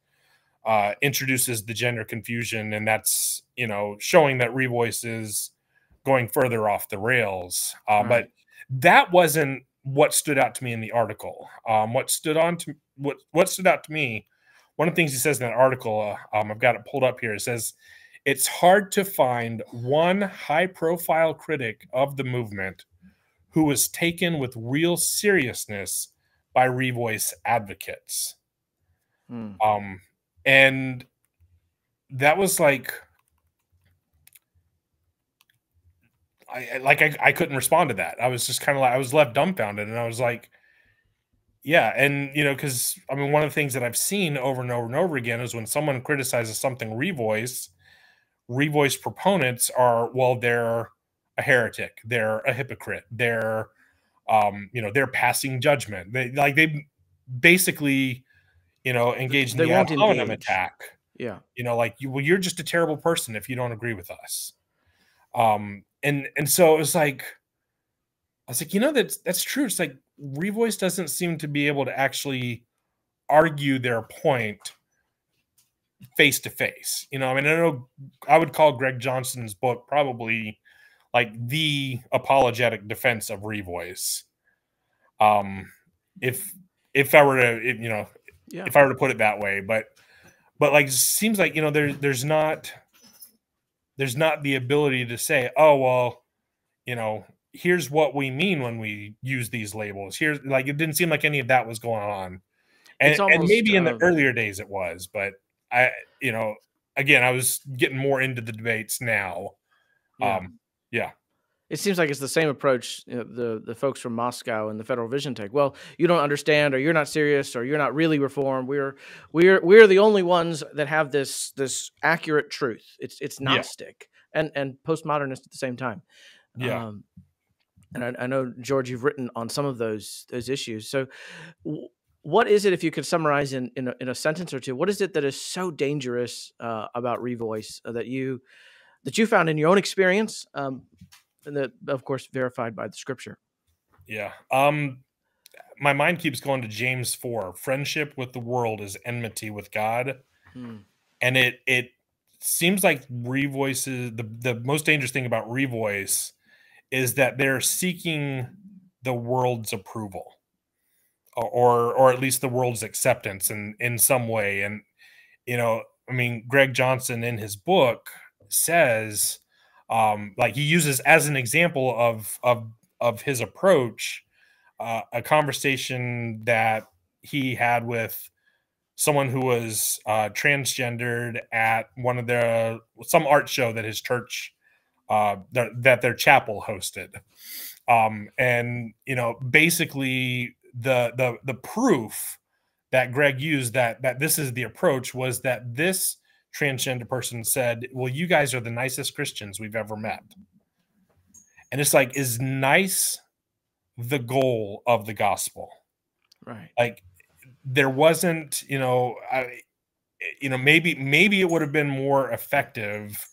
introduces the gender confusion. And that's, showing that Revoice is going further off the rails. Right. But that wasn't what stood out to me in the article. What stood out to me, one of the things he says in that article, I've got it pulled up here. It says, it's hard to find one high-profile critic of the movement who was taken with real seriousness by Revoice advocates. And that was like, I couldn't respond to that. I was just kind of like, I was left dumbfounded, and I was like, yeah. And, because I mean, one of the things that I've seen over and over and over again is when someone criticizes something Revoice proponents are, well, they're a heretic, they're a hypocrite, they're passing judgment. They basically, engage in the ad hominem attack. Yeah. You're just a terrible person if you don't agree with us. And so it was like, I was like, that's true. It's like Revoice doesn't seem to be able to actually argue their point face to face. I mean, I know I would call Greg Johnson's book probably like the apologetic defense of Revoice. If I were to, if I were to put it that way, but like, it seems like, there's not the ability to say, oh, well, here's what we mean when we use these labels. Here's, like, it didn't seem like any of that was going on. And maybe in the earlier days it was, but again, I was getting more into the debates now. Yeah. It seems like it's the same approach the folks from Moscow and the Federal Vision take. Well, you don't understand, or you're not serious, or you're not really reformed. We're the only ones that have this accurate truth. It's Gnostic and postmodernist at the same time. Yeah. And I know, George, you've written on some of those issues. So, what is it, if you could summarize in a sentence or two? What is it that is so dangerous about Revoice that you found in your own experience? And that, of course, verified by the scripture. Yeah. My mind keeps going to James 4. Friendship with the world is enmity with God. And it seems like Revoice is the most dangerous thing about Revoice is that they're seeking the world's approval, or at least the world's acceptance in some way. And, I mean, Greg Johnson in his book says, like, he uses as an example of his approach, a conversation that he had with someone who was transgendered at some art show that his church, that their chapel hosted. And, basically the proof that Greg used that this is the approach was that this transgender person said, well, you guys are the nicest Christians we've ever met. And it's like, is nice the goal of the gospel? Right. Like, there wasn't, maybe it would have been more effective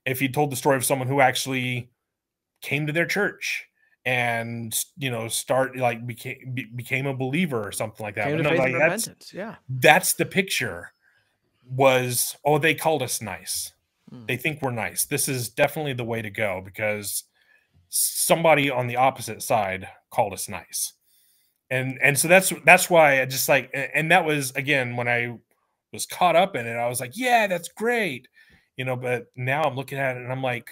if he told the story of someone who actually came to their church and, became a believer or something like that. Came But to no, faith like, and repentance. Yeah. that's the picture was, oh, they called us nice. They think we're nice. This is definitely the way to go because somebody on the opposite side called us nice. And so that's why I just like, and that was, again, when I was caught up in it, I was like, yeah, that's great. But now I'm looking at it and I'm like,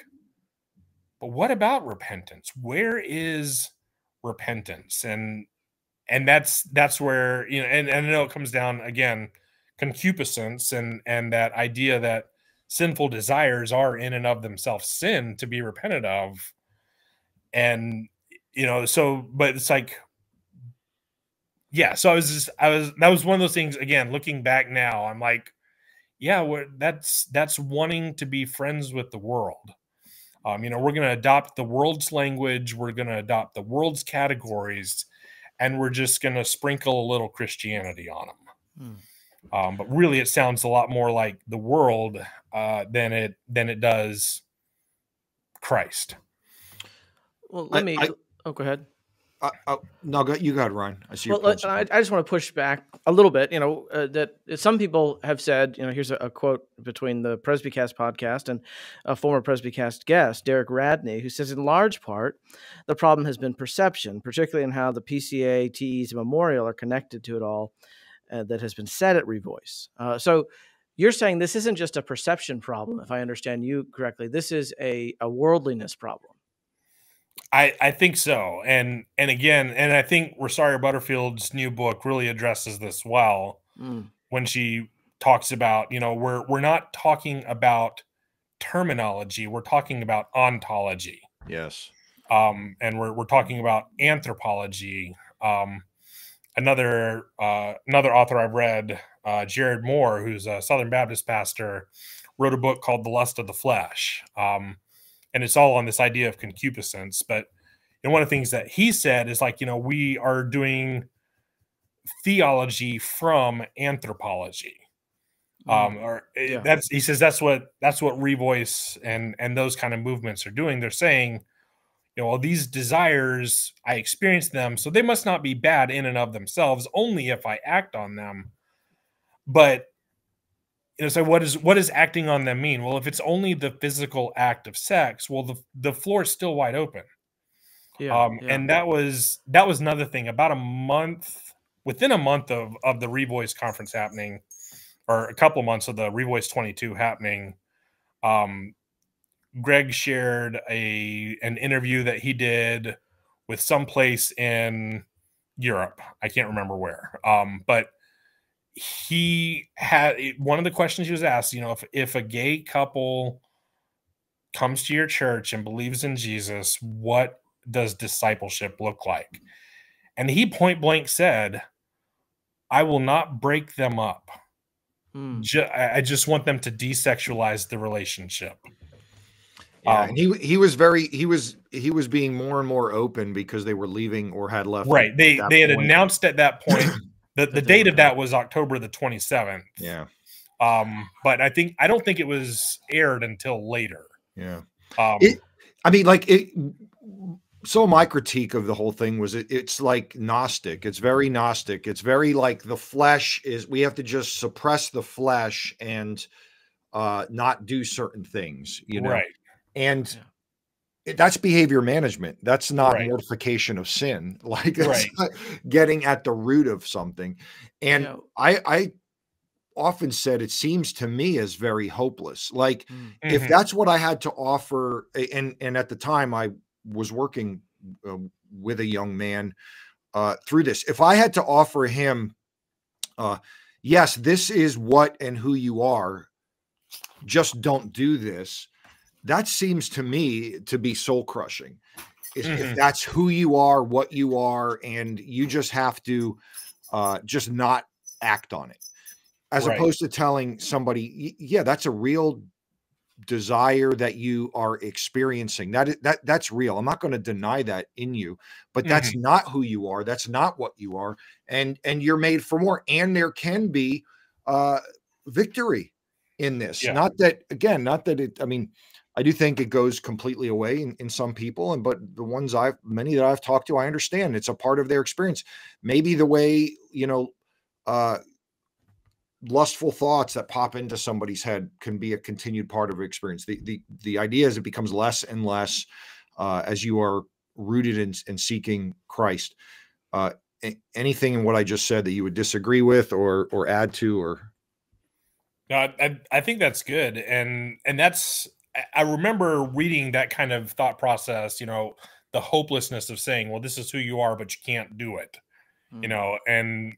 but what about repentance? Where is repentance? And that's where, and I know it comes down, again, concupiscence and that idea that sinful desires are in and of themselves sin to be repented of. And, but it's like, yeah, so that was one of those things, again, looking back now, I'm like, yeah, that's wanting to be friends with the world. We're going to adopt the world's language. We're going to adopt the world's categories, and we're just going to sprinkle a little Christianity on them. But really, it sounds a lot more like the world than it does Christ. Well, let me. Go ahead. No, you got it, Ryan. I see. Well, I just want to push back a little bit. That some people have said. Here's a quote between the Presbycast podcast and a former Presbycast guest, Derek Radney, who says, in large part, the problem has been perception, particularly in how the PCA, TEs, and Memorial are connected to it all. That has been said at Revoice. So you're saying this isn't just a perception problem, if I understand you correctly. This is a worldliness problem. I think so. And again, and I think Sayour Butterfield's new book really addresses this well when she talks about, we're not talking about terminology, we're talking about ontology. Yes. And we're talking about anthropology. Another author I've read, Jared Moore, who's a Southern Baptist pastor, wrote a book called The Lust of the Flesh. And it's all on this idea of concupiscence. But one of the things that he said is like, we are doing theology from anthropology. He says that's what Revoice and those kind of movements are doing. They're saying, these desires, I experience them, so they must not be bad in and of themselves, only if I act on them. But so what does acting on them mean? Well, if it's only the physical act of sex, well, the floor is still wide open. And that was another thing. Within a month of the Revoice conference happening, or a couple of months of the Revoice 22 happening, Greg shared an interview that he did with some place in Europe. I can't remember where. But he had one of the questions he was asked, if a gay couple comes to your church and believes in Jesus, what does discipleship look like? And he point blank said, I will not break them up. I just want them to desexualize the relationship. Yeah, and he was being more and more open because they were leaving or had left. Right. They had announced at that point that the date of that was October the 27th. Yeah. But I don't think it was aired until later. Yeah. So my critique of the whole thing was it's like Gnostic. It's very Gnostic. It's very like the flesh we have to just suppress the flesh and not do certain things, Right. And that's behavior management. That's not mortification of sin. Like that's not getting at the root of something. And I often said it seems to me as very hopeless. Like if that's what I had to offer, and at the time I was working with a young man through this. If I had to offer him, yes, this is what and who you are, just don't do this. That seems to me to be soul crushing. If that's who you are, what you are, and you just have to just not act on it. as Right. opposed to telling somebody, yeah, that's a real desire that you are experiencing. That's real. I'm not going to deny that in you, but that's Mhm. not who you are. That's not what you are. And you're made for more. And there can be uh victory in this. Yeah. Not that, again, not that it, I mean, I do think it goes completely away in some people, and but the ones many that I've talked to, I understand it's a part of their experience. Maybe the way, uh lustful thoughts that pop into somebody's head can be a continued part of experience. The idea is it becomes less and less as you are rooted in seeking Christ. Uh, Anything in what I just said that you would disagree with or add to, or No, I think that's good, and that's I remember reading that kind of thought process. The hopelessness of saying, "Well, this is who you are, but you can't do it." Mm. And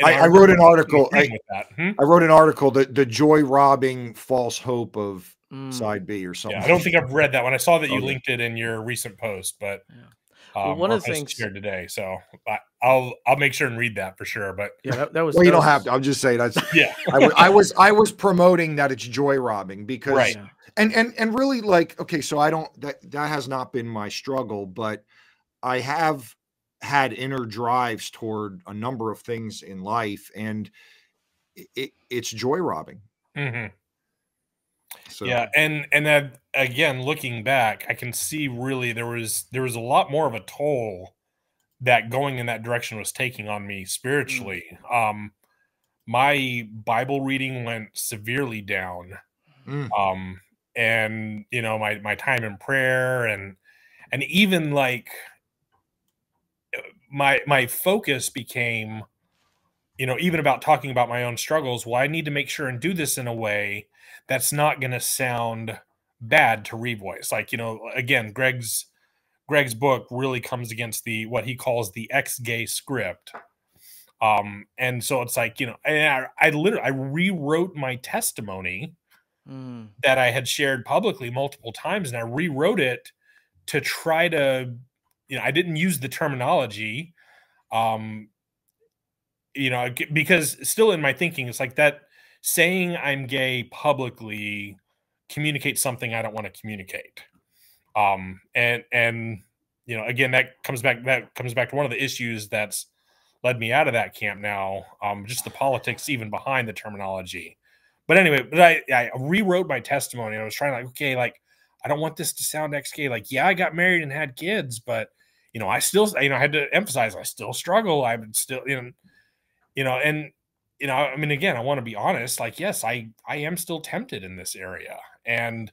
I I wrote remember an article. agreeing with that. I wrote an article, the joy robbing false hope of Mm. side B or Yeah, something. I don't think I've read that one. I saw that you Okay. linked it in your recent post, but Yeah. Well, one or of the post things, shared today. So I'll make sure and read that for sure. But yeah, that was Well, you that don't have was to. I'm just saying that's yeah, I was promoting that it's joy robbing because right. yeah. and really, like, okay, so I don't, that has not been my struggle, but I have had inner drives toward a number of things in life, and it's joy robbing. Hmm. So Yeah, and that again, looking back, I can see really there was a lot more of a toll that going in that direction was taking on me Mm. spiritually. My Bible reading went severely down. mm, Um, and my time in prayer and even like my focus became, even about talking about my own struggles. Well, I need to make sure and do this in a way that's not going to sound bad to Revoice. Like, again, Greg's book really comes against the what he calls the ex-gay script. And so it's like, and I literally I rewrote my testimony Mm. that I had shared publicly multiple times, and I rewrote it to try to, I didn't use the terminology, um, because still in my thinking, it's like that saying I'm gay publicly communicates something I don't want to communicate. And again, that comes back to one of the issues that's led me out of that camp now. Just the politics even behind the terminology. But anyway, I rewrote my testimony. I was trying, like, okay, like, I don't want this to sound ex-gay. Like, yeah, I got married and had kids, but I still, I had to emphasize I still struggle. I'm still, and I mean, again, I want to be honest. Like, yes, I am still tempted in this area, and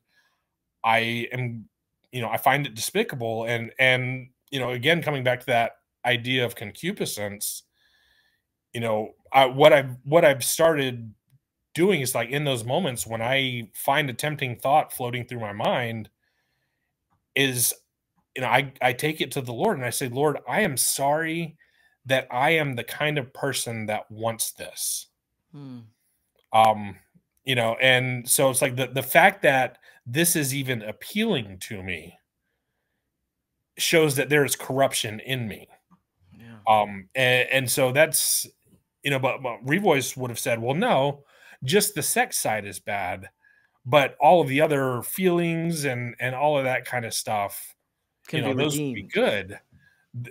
I am, I find it despicable. And again, coming back to that idea of concupiscence, what I've started doing is, like, in those moments when I find a tempting thought floating through my mind, is, I take it to the Lord and I say, Lord, I am sorry that I am the kind of person that wants this. Mm. Um, and so it's like the fact that this is even appealing to me shows that there is corruption in me. Yeah. And so that's, but Revoice would have said, well, no, just the sex side is bad, but all of the other feelings and all of that kind of stuff, Can be those would be redeemed. good.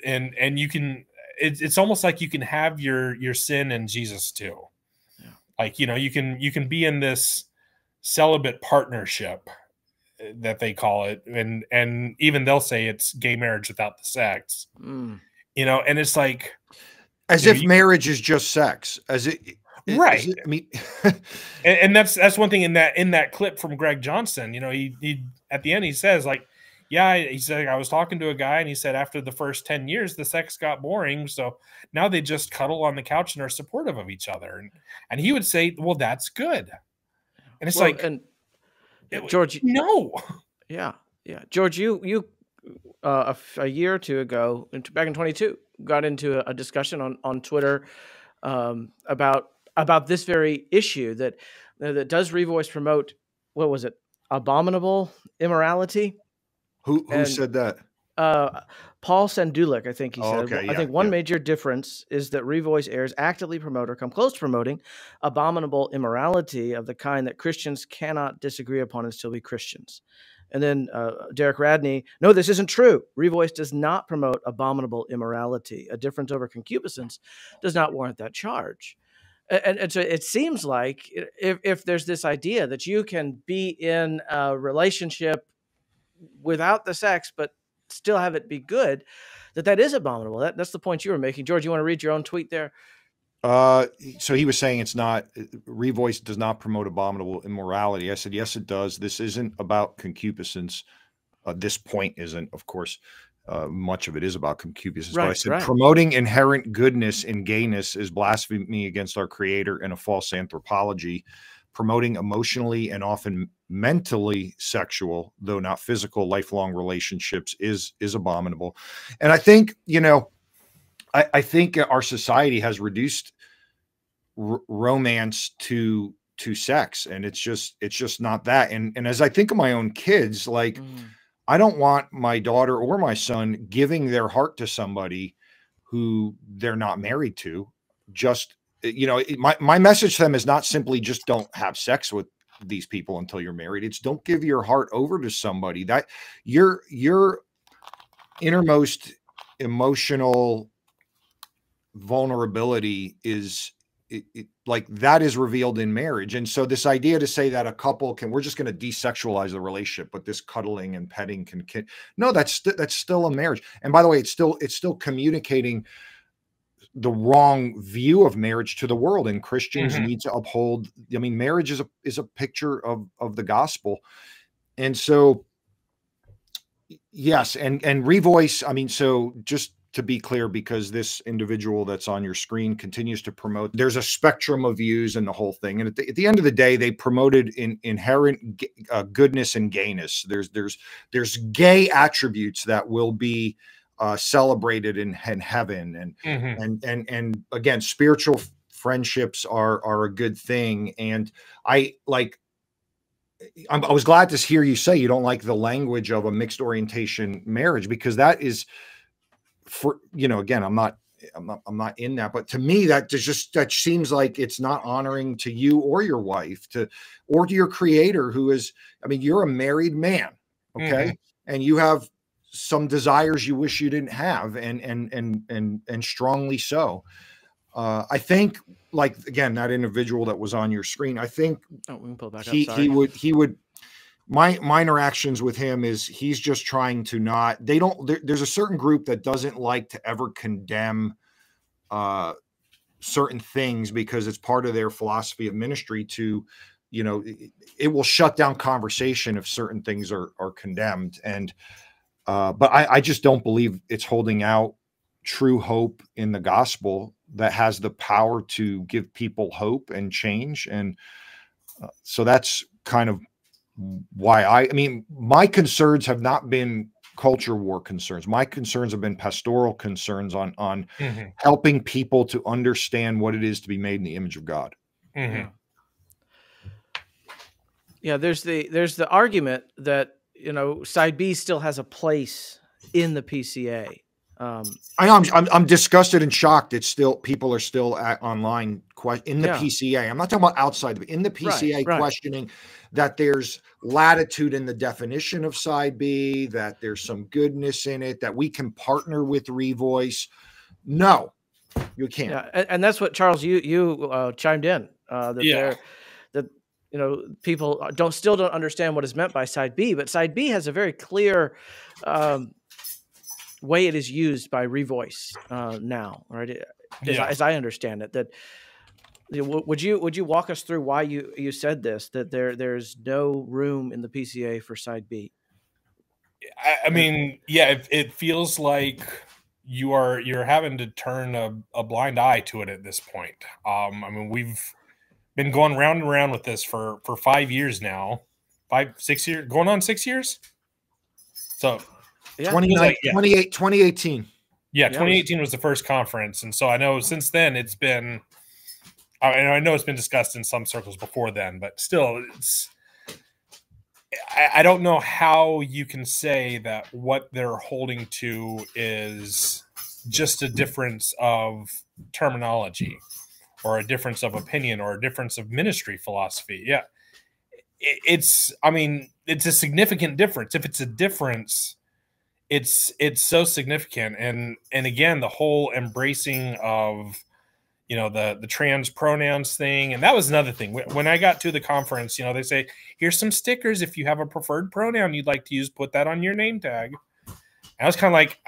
And you can, it's almost like you can have your sin in Jesus too. Yeah. Like, you can be in this celibate partnership, that they call it, and even they'll say it's gay marriage without the sex. Mm. And it's like, as if marriage is just sex, right. I mean, And that's one thing in that clip from Greg Johnson. He at the end he says, like, yeah, he said, I was talking to a guy and he said after the first 10 years the sex got boring, so now they just cuddle on the couch and are supportive of each other. And he would say, well, that's good. And it's Well, like, and George, no. yeah, yeah, George, you a year or two ago, back in 22, got into a discussion on Twitter about this very issue that does Revoice promote, what was it, abominable immorality? who And said that? uh, Paul Sandulik, I think he Oh, said. okay, I yeah, think one yeah. major difference is that Revoice heirs actively promote or come close to promoting abominable immorality of the kind that Christians cannot disagree upon and still be Christians. And then Derek Radney, no, this isn't true. Revoice does not promote abominable immorality. A difference over concupiscence does not warrant that charge. And so it seems like if there's this idea that you can be in a relationship without the sex, but still have it be good, that is abominable. That's the point you were making. George, you want to read your own tweet there? So he was saying it's not, Revoice does not promote abominable immorality. I said, yes, it does. This isn't about concupiscence. This point isn't, of course. Much of it is about concupiscence. But I said, promoting inherent goodness in gayness is blasphemy against our Creator and a false anthropology. Promoting emotionally and often mentally sexual, though not physical, lifelong relationships is abominable. And I think, I think our society has reduced romance to sex, and it's just not that. And as I think of my own kids, like, I don't want my daughter or my son giving their heart to somebody who they're not married to. Just, my message to them is not simply just don't have sex with these people until you're married. It's don't give your heart over to somebody that your innermost emotional vulnerability is like that is revealed in marriage. And so this idea to say that a couple we're just going to desexualize the relationship, but this cuddling and petting can no, that's still a marriage. And by the way, it's still communicating the wrong view of marriage to the world, and Christians need to uphold. I mean, marriage is a picture of the gospel. And so, yes. And Revoice, I mean, so just to be clear, because this individual that's on your screen continues to promote, there's a spectrum of views and the whole thing. And at the end of the day, they promoted inherent goodness and gayness. There's gay attributes that will be celebrated in heaven. And again, spiritual friendships are a good thing. And I was glad to hear you say you don't like the language of a mixed orientation marriage, because that is, for, again, I'm not in that, but to me, that seems like it's not honoring to you or your wife or to your Creator, who is, I mean, you're a married man. Okay. And you have some desires you wish you didn't have, and strongly so. I think, like, again, that individual that was on your screen, I think we can pull back up. he would my interactions with him is he's just trying to not, there's a certain group that doesn't like to ever condemn certain things, because it's part of their philosophy of ministry to, it will shut down conversation if certain things are condemned. And but I just don't believe it's holding out true hope in the gospel that has the power to give people hope and change. And so that's kind of why I mean, my concerns have not been culture war concerns. My concerns have been pastoral concerns on helping people to understand what it is to be made in the image of God. Yeah, there's the argument that, side B still has a place in the PCA. I know I'm disgusted and shocked. It's still, people are still online in the PCA. I'm not talking about outside, but in the PCA questioning that there's latitude in the definition of side B, that there's some goodness in it, that we can partner with Revoice. No, you can't. Yeah, and that's what, Charles, you chimed in, that people still don't understand what is meant by side B, but side B has a very clear way it is used by Revoice now, right? As I understand it, that would you walk us through why you said this, that there's no room in the PCA for side B? I mean, yeah, it feels like you're having to turn a blind eye to it at this point. I mean, we've been going round and round with this for 5 years now, 6 years, going on 6 years. So 2018. Yeah, 2018 was the first conference. And so I know since then it's been, I know it's been discussed in some circles before then, but still, I don't know how you can say that what they're holding to is just a difference of terminology or a difference of opinion or a difference of ministry philosophy. Yeah. I mean, it's a significant difference. If it's a difference, it's so significant. And again, the whole embracing of, the trans pronouns thing. And that was another thing. When I got to the conference, they say, here's some stickers. If you have a preferred pronoun you'd like to use, put that on your name tag. And I was kind of like,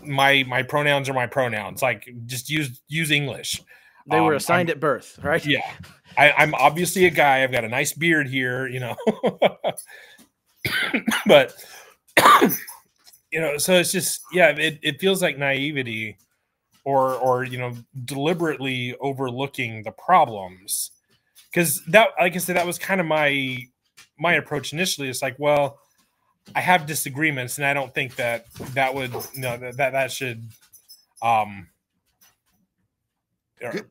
my pronouns are my pronouns. Like, just use English. They were assigned at birth, right? Yeah. I'm obviously a guy. I've got a nice beard here, but so it's just, it feels like naivety or deliberately overlooking the problems. Because that, like I said, that was kind of my approach initially. It's like, well, I have disagreements, and I don't think that would, that should,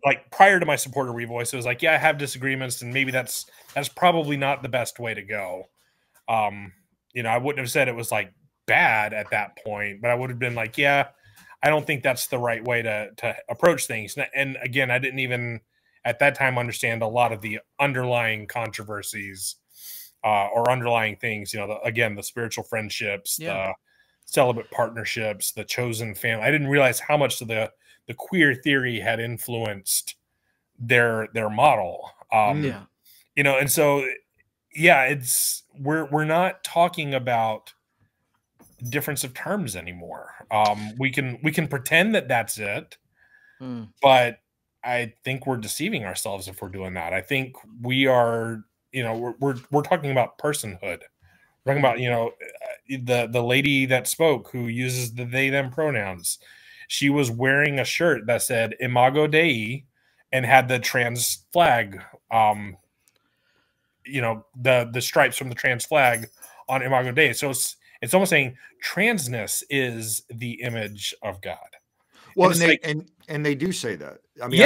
like, prior to my support of Revoice, it was like, I have disagreements, and maybe that's probably not the best way to go. I wouldn't have said it was like bad at that point, but I would have been like, I don't think that's the right way to approach things. And again, I didn't even at that time understand a lot of the underlying controversies or underlying things. Again, the spiritual friendships, the celibate partnerships, the chosen family. I didn't realize how much of the queer theory had influenced their model. And so, it's we're not talking about difference of terms anymore. We can pretend that that's it, but I think we're deceiving ourselves if we're doing that. I think we are, we're talking about personhood. We're talking about, the lady that spoke who uses the they them pronouns. She was wearing a shirt that said Imago Dei and had the trans flag, the stripes from the trans flag on Imago Dei. So it's almost saying transness is the image of God. Well, and they do say that. I mean,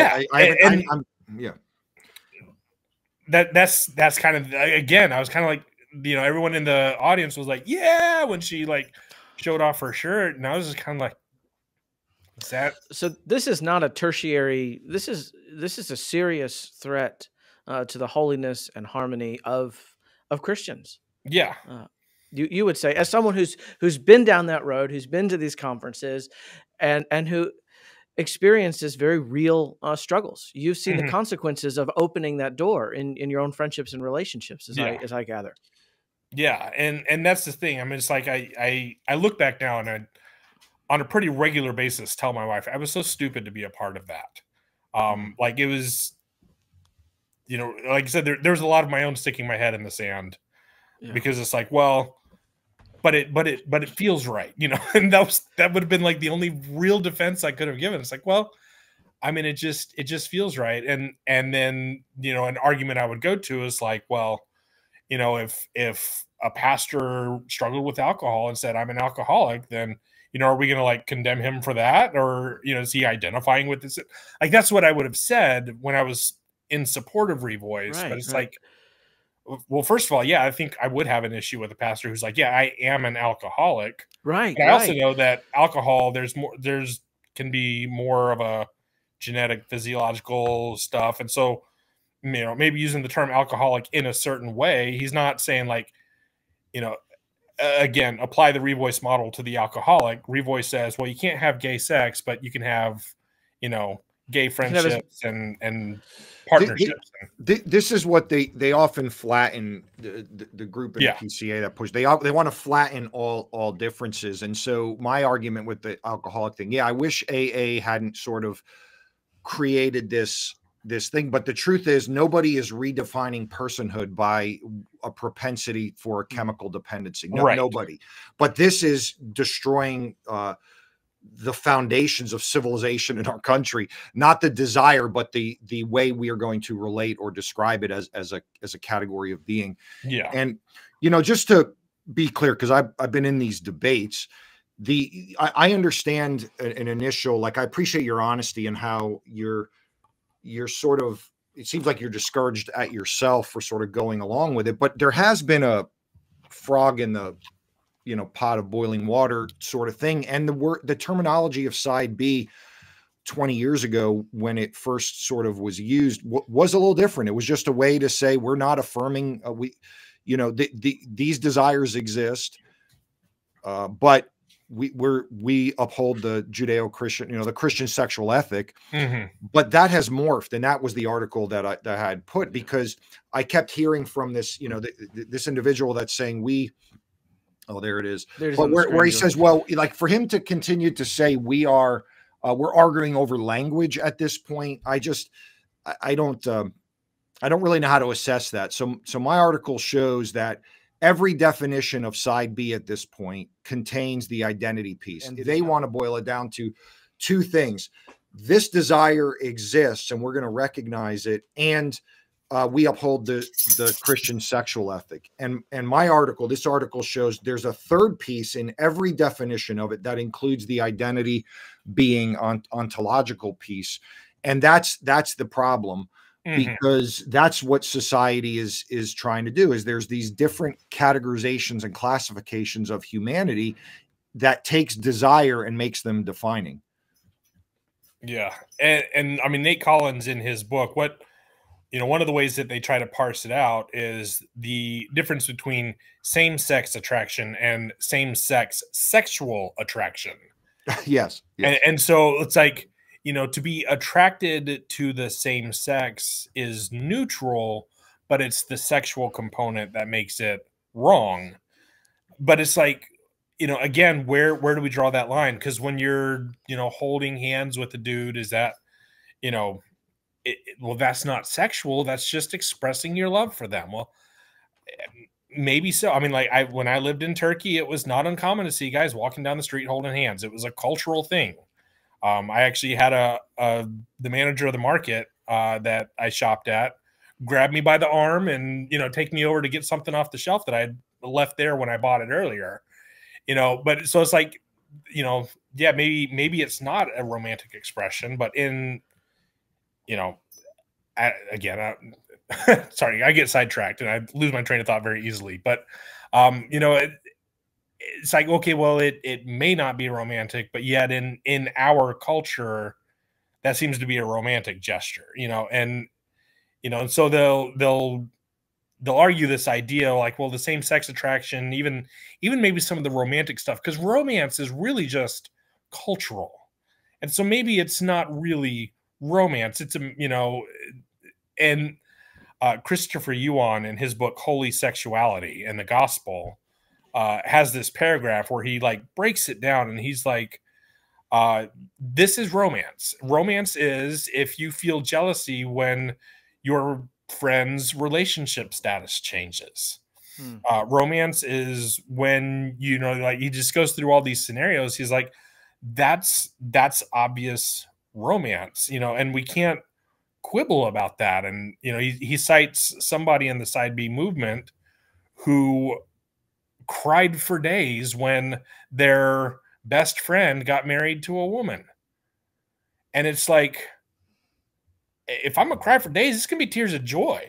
that's kind of, again, I was kind of like, everyone in the audience was like, when she like showed off her shirt, and I was just kind of like, what's that? So this is not a tertiary. This is a serious threat to the holiness and harmony of Christians. Yeah. You would say, as someone who's been down that road, who's been to these conferences, and who experiences very real struggles. You've seen the consequences of opening that door in your own friendships and relationships, as I gather. Yeah, and that's the thing. I mean, it's like I look back now, and I, on a pretty regular basis, tell my wife I was so stupid to be a part of that. Like, it was, like I said, there was a lot of my own sticking my head in the sand, because it's like, well, but it feels right, and that would have been like the only real defense I could have given. It's like, well, I mean, it just feels right. And then, an argument I would go to is like, well, if a pastor struggled with alcohol and said, I'm an alcoholic, then, are we going to like condemn him for that? Or, is he identifying with this? Like, that's what I would have said when I was in support of Revoice. But it's like, well, first of all, I think I would have an issue with a pastor who's like, I am an alcoholic. Right. But I also know that alcohol, can be more of a genetic, physiological stuff. And so, maybe using the term alcoholic in a certain way, he's not saying like, again, apply the Revoice model to the alcoholic. Revoice says, well, you can't have gay sex, but you can have, gay friendships and partnerships. This is what they often flatten the group in the PCA that push. They want to flatten all differences. And so my argument with the alcoholic thing, I wish AA hadn't sort of created this thing, but the truth is nobody is redefining personhood by a propensity for chemical dependency. Nobody. But this is destroying the foundations of civilization in our country, not the desire, but the way we are going to relate or describe it as a category of being. Yeah. And, just to be clear, because I've been in these debates, I understand an initial, like, I appreciate your honesty and how you're sort of it seems like you're discouraged at yourself for sort of going along with it. But there has been a frog in the, pot of boiling water sort of thing. And the terminology of side B 20 years ago, when it first sort of was used, was a little different. It was just a way to say, we're not affirming, these desires exist, but we uphold the Judeo-Christian, the Christian sexual ethic. But that has morphed, and that was the article that I had put, because I kept hearing from this, this individual that's saying there it is. But where he says, well, like, for him to continue to say we're arguing over language at this point, I don't really know how to assess that. So my article shows that every definition of side B at this point contains the identity piece. And they want to boil it down to two things. This desire exists, and we're going to recognize it, and we uphold the Christian sexual ethic. And this article shows there's a third piece in every definition of it that includes the identity being ontological piece. And that's the problem, because that's what society is trying to do. Is there's these different categorizations and classifications of humanity that takes desire and makes them defining. Yeah. And I mean, Nate Collins in his book, one of the ways that they try to parse it out is the difference between same-sex attraction and same-sex sexual attraction. Yes. And so it's like, to be attracted to the same sex is neutral, but it's the sexual component that makes it wrong. But it's like, again, where do we draw that line? Because when you're, holding hands with a dude, is that, well, that's not sexual. That's just expressing your love for them. Well, maybe so. I mean, like when I lived in Turkey, it was not uncommon to see guys walking down the street holding hands. It was a cultural thing. I actually had the manager of the market that I shopped at grab me by the arm and, take me over to get something off the shelf that I had left there when I bought it earlier, but so it's like, yeah, maybe it's not a romantic expression, but in, sorry, I get sidetracked and I lose my train of thought very easily, but, it's like, okay, well, it may not be romantic, but yet in our culture, that seems to be a romantic gesture, and so they'll argue this idea like, well, the same sex attraction, even maybe some of the romantic stuff, because romance is really just cultural, and so maybe it's not really romance. It's and Christopher Yuan in his book Holy Sexuality and the Gospel has this paragraph where he like breaks it down, and he's like, this is romance. Romance is if you feel jealousy when your friend's relationship status changes. Romance is when, like, he just goes through all these scenarios. He's like, that's obvious romance, and we can't quibble about that. And, he cites somebody in the side B movement who cried for days when their best friend got married to a woman. And it's like, if I'm gonna cry for days, it's gonna be tears of joy,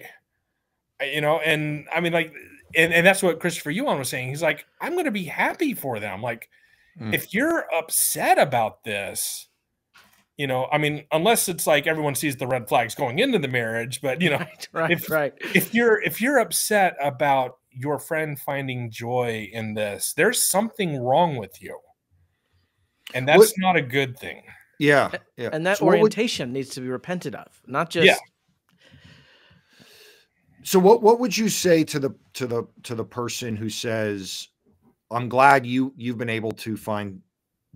and I mean, like, and that's what Christopher Yuan was saying. He's like, I'm gonna be happy for them. Like, if you're upset about this, I mean, unless it's like everyone sees the red flags going into the marriage, but if you're upset about your friend finding joy in this, there's something wrong with you, and that's not a good thing. Yeah. And that orientation needs to be repented of, not just. Yeah. So what would you say to the person who says, I'm glad you've been able to find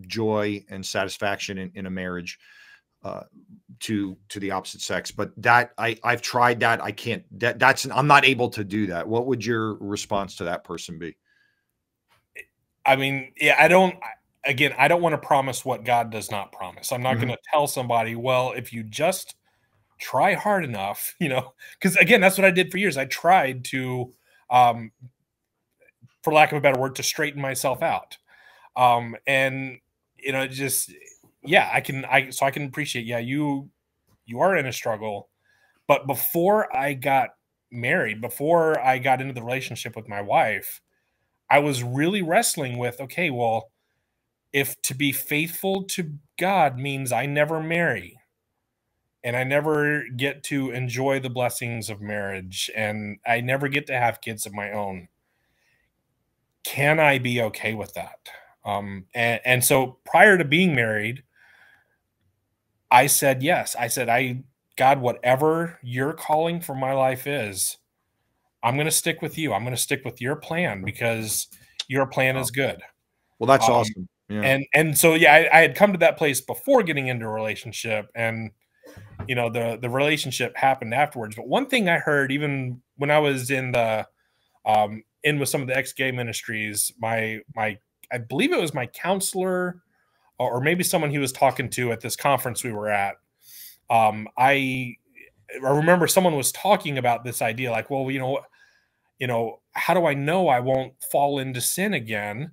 joy and satisfaction in a marriage to the opposite sex, but that I've tried that. I can't, I'm not able to do that. What would your response to that person be? I mean, yeah, I don't want to promise what God does not promise. I'm not going to tell somebody, well, if you just try hard enough, because again, that's what I did for years. I tried to, for lack of a better word, to straighten myself out. And, just, yeah, I can appreciate, yeah, you are in a struggle, But before I got married, before I got into the relationship with my wife, I was really wrestling with, okay, well, if to be faithful to God means I never marry and I never get to enjoy the blessings of marriage and I never get to have kids of my own, can I be okay with that? And so prior to being married, I said yes. I said, God, whatever your calling for my life is, I'm going to stick with you. I'm going to stick with your plan because your plan Wow. is good. Well, that's Um, awesome. Yeah. and so yeah, I had come to that place before getting into a relationship, and the relationship happened afterwards. But one thing I heard, even when I was in with some of the ex-gay ministries, my I believe it was my counselor or maybe someone he was talking to at this conference we were at. I remember someone was talking about this idea, like, well, how do I know I won't fall into sin again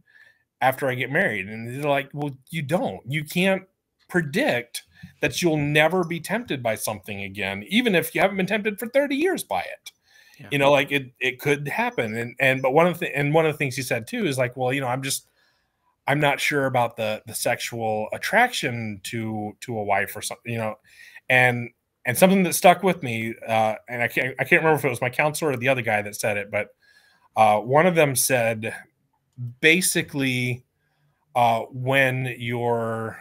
after I get married? And they're like, well, you can't predict that you'll never be tempted by something again, even if you haven't been tempted for 30 years by it. Yeah. Like it could happen. But one of the things he said too is like, well, I'm not sure about the sexual attraction to a wife or something, and something that stuck with me, and I can't remember if it was my counselor or the other guy that said it, but one of them said basically, when your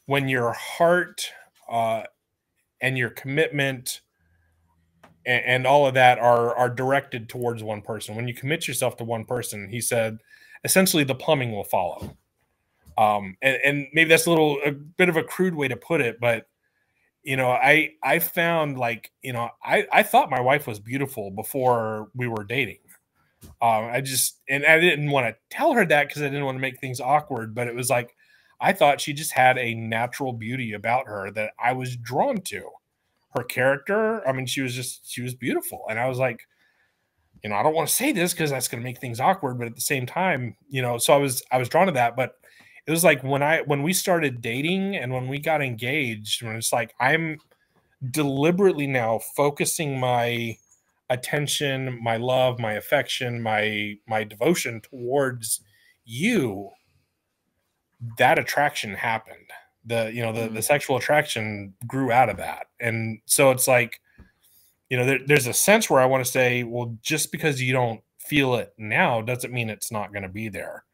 heart and your commitment and all of that are directed towards one person, when you commit yourself to one person, he said, essentially the plumbing will follow. And maybe that's a bit of a crude way to put it, but I found like, I thought my wife was beautiful before we were dating. I didn't want to tell her that because I didn't want to make things awkward, but it was like, I thought she just had a natural beauty about her that I was drawn to. Her character, I mean, she was beautiful. And I was like, I don't want to say this because that's going to make things awkward, but at the same time, so I was drawn to that. But it was like when we started dating and when we got engaged, when it's like, I'm deliberately now focusing my attention, my love, my affection, my devotion towards you, that attraction happened. The sexual attraction grew out of that. And so it's like, there's a sense where I want to say, well, just because you don't feel it now doesn't mean it's not going to be there.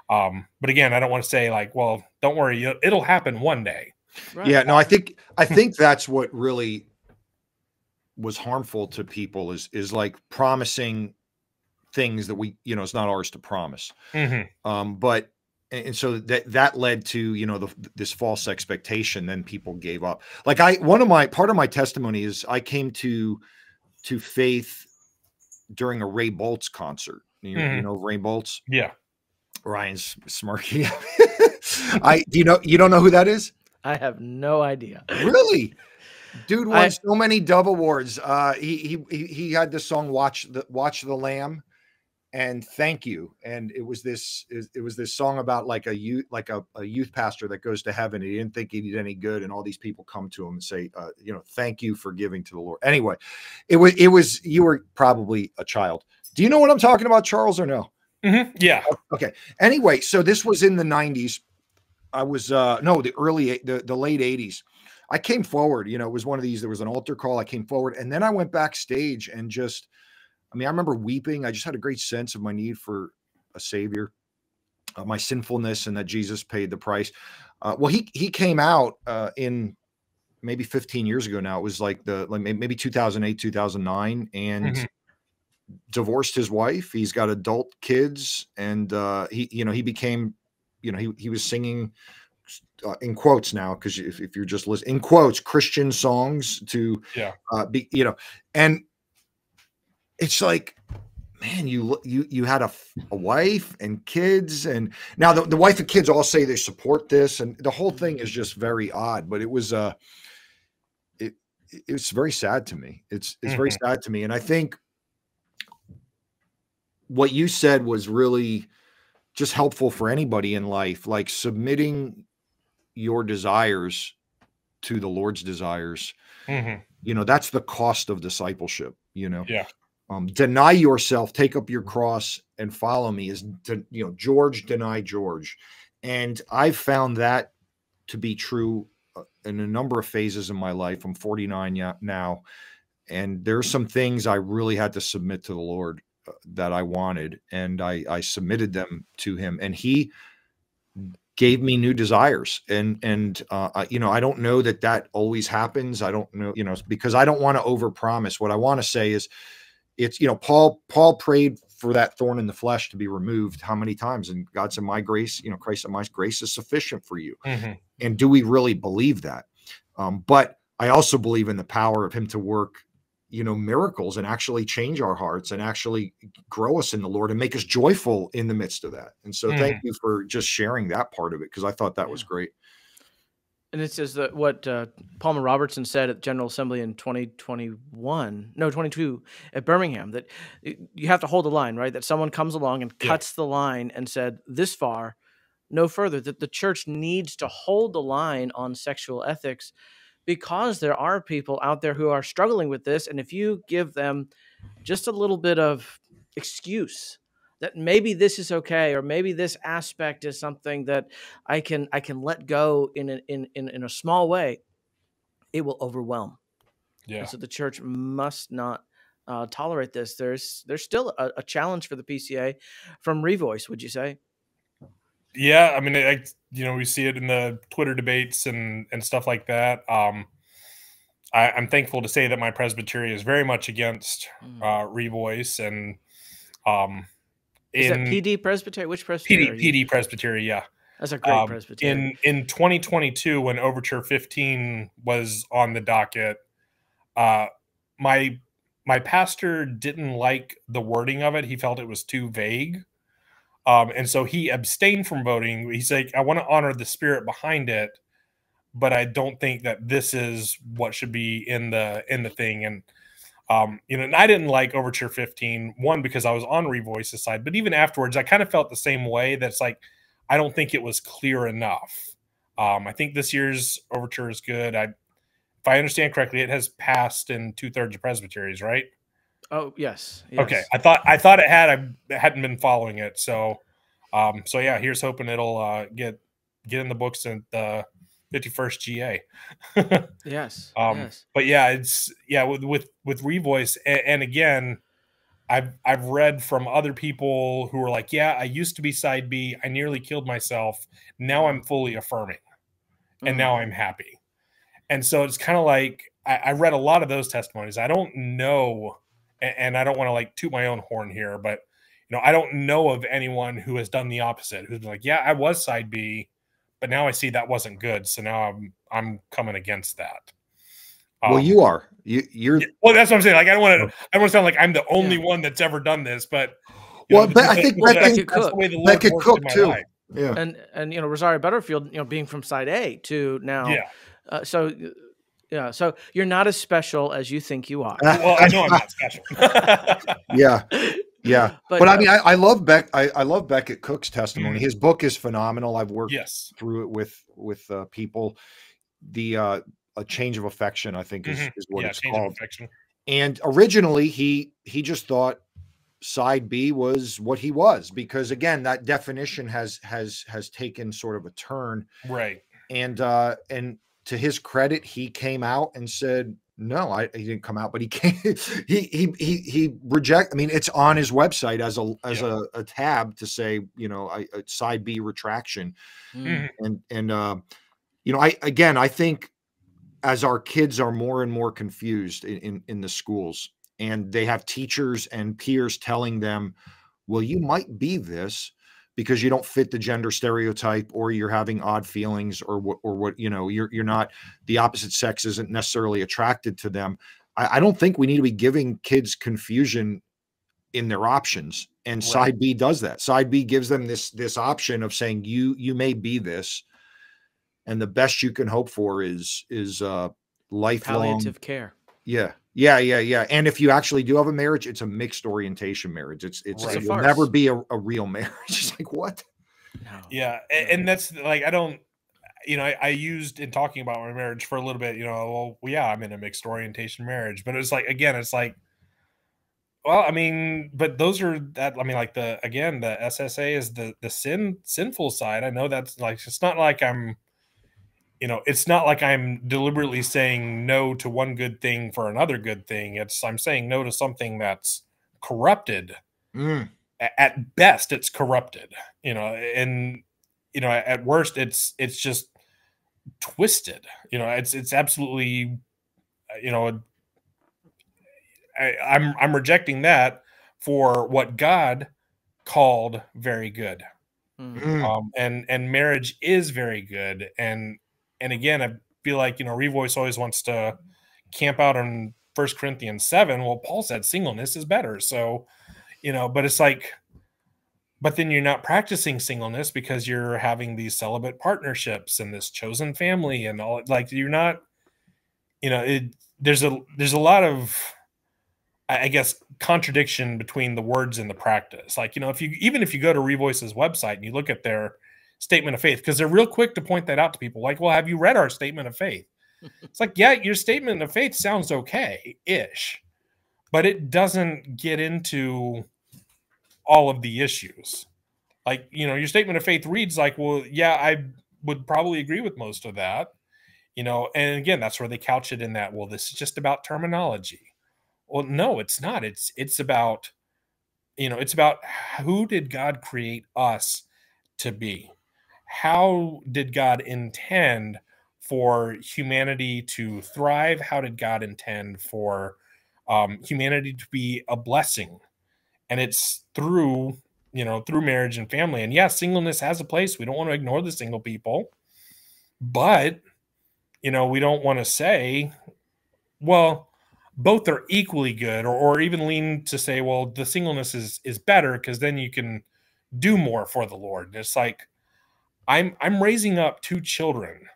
But again, I don't want to say like, well, don't worry, it'll happen one day. Right. Yeah, no, I think that's what really was harmful to people is like promising things that it's not ours to promise. Mm-hmm. But so that led to this false expectation. Then people gave up. Like part of my testimony is I came to faith during a Ray Boltz concert. You know Ray Boltz? Yeah. Ryan's smirky. You don't know who that is? I have no idea. Really? Dude won so many Dove Awards. He had this song "Watch the Lamb" and "Thank You," and it was this song about like a youth pastor that goes to heaven. He didn't think he did any good, and all these people come to him and say, "Thank you for giving to the Lord." Anyway, it was you were probably a child. Do you know what I'm talking about, Charles, or no? Mm-hmm. Yeah. Okay. Anyway, so this was in the 90s. I was the late 80s. I came forward, it was one of these, there was an altar call. I came forward and then I went backstage and I remember weeping. I just had a great sense of my need for a savior, my sinfulness, and that Jesus paid the price. Well, he came out in maybe 15 years ago now. It was like maybe 2008, 2009, and divorced his wife. He's got adult kids, and he became, he was singing in quotes now, because if you're just listening, in quotes, Christian songs to and it's like, man, you had a wife and kids, and now the wife and kids all say they support this, and the whole thing is just very odd. But it was it's very sad to me. It's very sad to me, and I think what you said was really just helpful for anybody in life, like submitting your desires to the Lord's desires, Hmm. you know, that's the cost of discipleship, you know. Yeah. Deny yourself, take up your cross and follow me is to, you know, George, deny George. And I've found that to be true in a number of phases in my life. I'm 49 now, and there's some things I really had to submit to the Lord that I wanted, and I submitted them to him, and he gave me new desires. And you know, I don't know that that always happens. I don't know, you know, because I don't want to overpromise. What I want to say is, it's, you know, Paul prayed for that thorn in the flesh to be removed how many times? And God said, my grace, you know, Christ said, my grace is sufficient for you. Hmm. And do we really believe that? But I also believe in the power of him to work, you know, miracles and actually change our hearts and actually grow us in the Lord and make us joyful in the midst of that. And so thank you for just sharing that part of it, because I thought that was great. And it says that what Palmer Robertson said at General Assembly in 22 at Birmingham, that you have to hold the line, right? That someone comes along and cuts the line and said, this far, no further, that the church needs to hold the line on sexual ethics, because there are people out there who are struggling with this. And if you give them just a little bit of excuse that maybe this is okay, or maybe this aspect is something that I can let go in a small way, it will overwhelm. Yeah. And so the church must not tolerate this. There's still a challenge for the PCA from Revoice, would you say? Yeah, I mean, you know, we see it in the Twitter debates and stuff like that. I'm thankful to say that my presbytery is very much against Revoice, and is that PD Presbytery? Which presbytery? PD Presbytery, yeah. That's a great presbytery. In 2022, when Overture 15 was on the docket, my pastor didn't like the wording of it. He felt it was too vague. And so he abstained from voting. He's like, I want to honor the spirit behind it, but I don't think that this is what should be in the thing. And you know, and I didn't like Overture 15, one, because I was on Revoice's side, but even afterwards, I kind of felt the same way. That's like, I don't think it was clear enough. I think this year's Overture is good. If I understand correctly, it has passed in 2/3 of presbyteries, right? Oh, yes. Okay. I thought it had. I hadn't been following it. So yeah, here's hoping it'll get in the books in the 51st GA. Yes. But yeah, it's with Revoice, and again, I've read from other people who were like, yeah, I used to be side B. I nearly killed myself. Now I'm fully affirming, and now I'm happy. And so it's kind of like, I read a lot of those testimonies. I don't know, and I don't want to like toot my own horn here, but you know, I don't know of anyone who has done the opposite, who's been like, yeah, I was side B, but now I see that wasn't good, so now I'm coming against that. Well, you are. You're. Well, that's what I'm saying. Like, I don't want to sound like I'm the only one that's ever done this, but well, but I think Beckett Cook too. Life. Yeah, and you know, Rosario Butterfield, you know, being from side A to now. Yeah. So you're not as special as you think you are. Well, I know I'm not special. Yeah. But I mean, I love Beckett Cook's testimony. His book is phenomenal. I've worked through it with people. A Change of Affection, I think, is what it's called. And originally, he just thought side B was what he was, because again, that definition has taken sort of a turn, right? And to his credit, he came out and said, no, he didn't come out, but he came, he reject. I mean, it's on his website as a tab to say, you know, side B retraction, and you know, I think as our kids are more and more confused in the schools, and they have teachers and peers telling them, well, you might be this because you don't fit the gender stereotype, or you're having odd feelings, or what, you know, you're not, the opposite sex isn't necessarily attracted to them. I don't think we need to be giving kids confusion in their options. And side B does that. Side B gives them this option of saying, you may be this, and the best you can hope for is lifelong palliative care. Yeah. And if you actually do have a marriage, it's a mixed orientation marriage. It will never be a real marriage. It's like, what? No. Yeah. And that's like, I used in talking about my marriage for a little bit, well, yeah, I'm in a mixed orientation marriage, but it's like, again, it's like, well, I mean, but those are that, I mean, like the SSA is the sinful side. I know that's like, it's not like I'm deliberately saying no to one good thing for another good thing. I'm saying no to something that's corrupted. Mm. At best, it's corrupted, and at worst, it's just twisted. It's absolutely, you know, I'm rejecting that for what God called very good. Mm. And marriage is very good. And again, I feel like, Revoice always wants to camp out on 1 Corinthians 7. Well, Paul said singleness is better. So, but it's like, but then you're not practicing singleness because you're having these celibate partnerships and this chosen family and all, like, you're not, there's a lot of, I guess, contradiction between the words and the practice. Like, if you go to Revoice's website and you look at their statement of faith, because they're real quick to point that out to people, like, well, have you read our statement of faith? It's like, yeah, your statement of faith sounds okay-ish, but it doesn't get into all of the issues. Like, your statement of faith reads like, well, yeah, I would probably agree with most of that, and again, that's where they couch it in that, well, this is just about terminology. Well, no, it's not. It's about, it's about who did God create us to be? How did God intend for humanity to thrive? How did God intend for humanity to be a blessing? And it's through marriage and family. And yes, singleness has a place. We don't want to ignore the single people, but we don't want to say, well, both are equally good, or even lean to say, well, the singleness is better because then you can do more for the Lord. And it's like, I'm raising up 2 children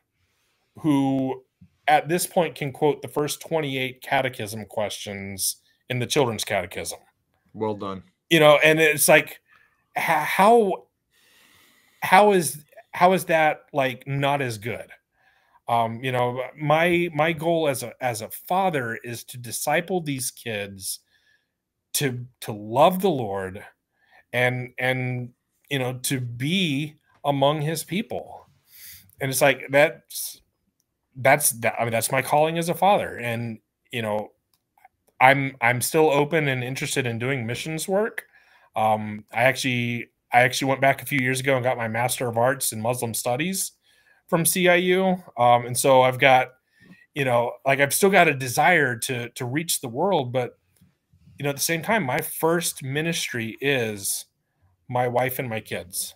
who at this point can quote the first 28 catechism questions in the children's catechism. Well done. And it's like, how is that like not as good? My goal as a father is to disciple these kids to love the Lord and to be among his people. And it's like, I mean, that's my calling as a father. And I'm still open and interested in doing missions work. I actually went back a few years ago and got my Master of Arts in Muslim Studies from CIU. And so I've got, like, I've still got a desire to reach the world, but at the same time, my first ministry is my wife and my kids,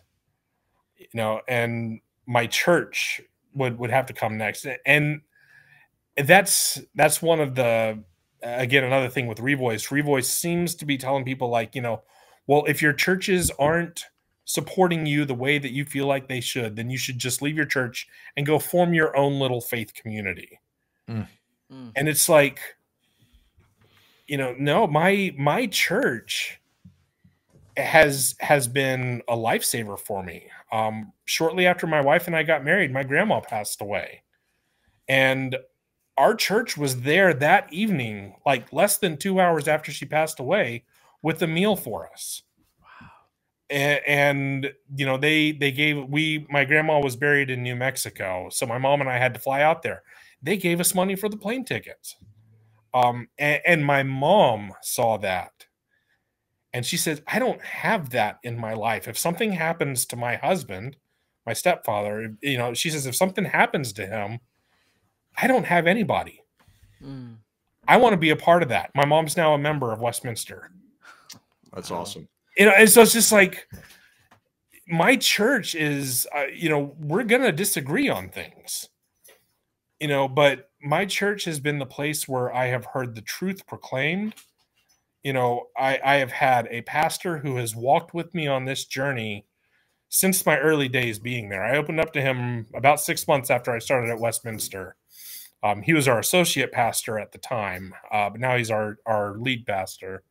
and my church would have to come next. And that's one of the, again, another thing with Revoice seems to be telling people, like, well, if your churches aren't supporting you the way that you feel like they should, then you should just leave your church and go form your own little faith community. Mm. And it's like, no, my church has been a lifesaver for me. Shortly after my wife and I got married, my grandma passed away, and our church was there that evening, like less than 2 hours after she passed away, with a meal for us. And my grandma was buried in New Mexico, so my mom and I had to fly out there. They gave us money for the plane tickets. And my mom saw that, and she said, I don't have that in my life. If something happens to my husband, my stepfather, she says, if something happens to him, I don't have anybody. I want to be a part of that. My mom's now a member of Westminster. That's awesome. And so it's just like, my church is, we're going to disagree on things, but my church has been the place where I have heard the truth proclaimed. I have had a pastor who has walked with me on this journey since my early days being there. I opened up to him about 6 months after I started at Westminster. He was our associate pastor at the time, but now he's our lead pastor.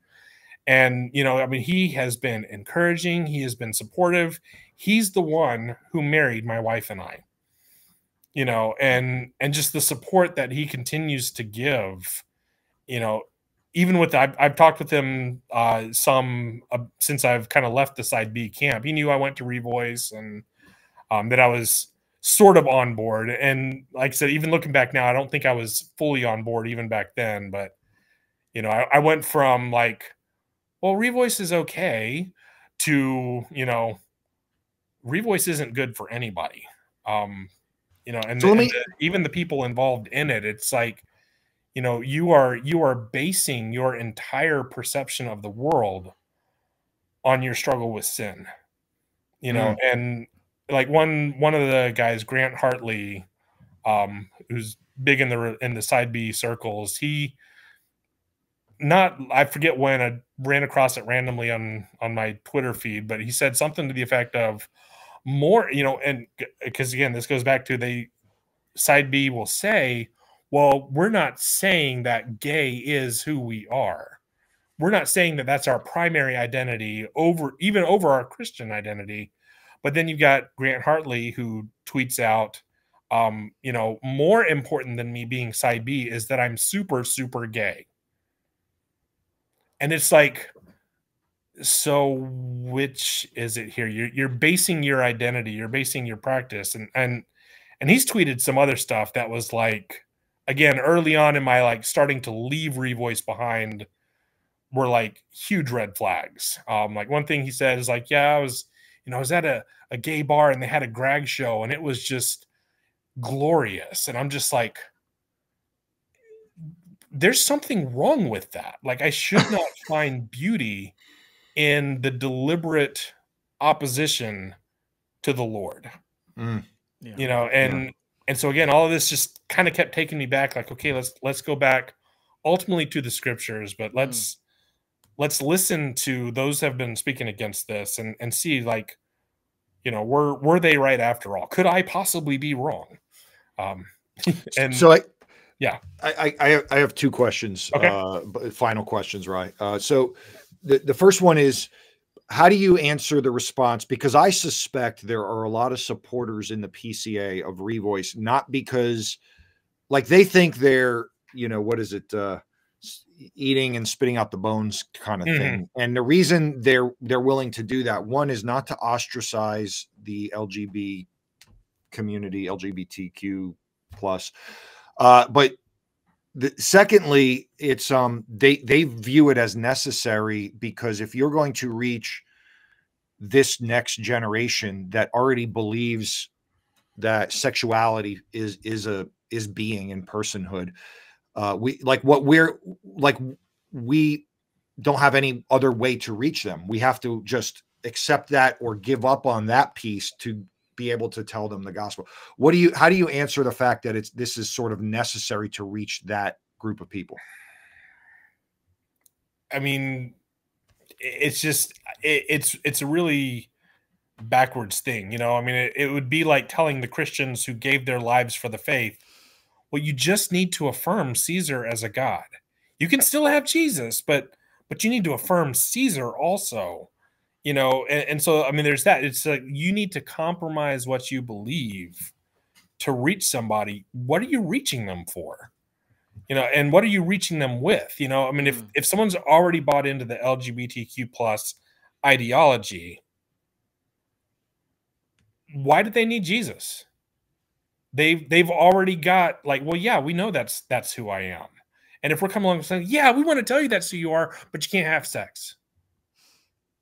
And, I mean, he has been encouraging. He has been supportive. He's the one who married my wife and I. you know, and just the support that he continues to give, you know, even with I've talked with him some since I've kind of left the Side B camp. He knew I went to Revoice and that I was sort of on board. And like I said, even looking back now, I don't think I was fully on board even back then. But you know, I went from like, well, Revoice is okay, to, you know, Revoice isn't good for anybody. You know, So let me, even the people involved in it, it's like, you know, you are basing your entire perception of the world on your struggle with sin. You know, and like one of the guys, Grant Hartley, who's big in the Side B circles, he not I forget when I ran across it randomly on my Twitter feed, but he said something to the effect of more, you know, and because again, this goes back to they Side B will say, well, we're not saying that gay is who we are. We're not saying that that's our primary identity even over our Christian identity. But then you've got Grant Hartley who tweets out, you know, more important than me being Side B is that I'm super, super gay. And it's like, so which is it here? You're basing your identity, you're basing your practice, and he's tweeted some other stuff that was like, again, early on in my like starting to leave Revoice behind, were like huge red flags. Like one thing he said is like, yeah, I was, you know, I was at a gay bar and they had a drag show and it was just glorious. And I'm just like, there's something wrong with that. Like I should not find beauty in the deliberate opposition to the Lord. Yeah. You know, and so again, all of this just kind of kept taking me back, like, okay, let's go back ultimately to the scriptures, but let's listen to those that have been speaking against this and see, like, you know, were they right after all? Could I possibly be wrong? And so yeah, I have two questions, okay. Final questions, right? So the first one is, how do you answer the response? Because I suspect there are a lot of supporters in the PCA of Revoice, not because like they think they're, you know, what is it? Eating and spitting out the bones kind of thing. And the reason they're willing to do that, one, is not to ostracize the LGBT community, LGBTQ plus, but secondly, it's they view it as necessary, because if you're going to reach this next generation that already believes that sexuality is being and personhood, we don't have any other way to reach them. We have to just accept that or give up on that piece to be able to tell them the gospel. How do you answer the fact that this is sort of necessary to reach that group of people? I mean, it's just, it's a really backwards thing, you know. I mean, it would be like telling the Christians who gave their lives for the faith, well, you just need to affirm Caesar as a god. You can still have Jesus, but you need to affirm Caesar also, you know. And so, I mean, there's that. It's like you need to compromise what you believe to reach somebody. What are you reaching them for? You know, and what are you reaching them with? You know, I mean, if someone's already bought into the LGBTQ plus ideology, why did they need Jesus? They've already got, like, well, yeah, we know that's who I am. And if we're coming along and saying, yeah, we want to tell you that's who you are, but you can't have sex.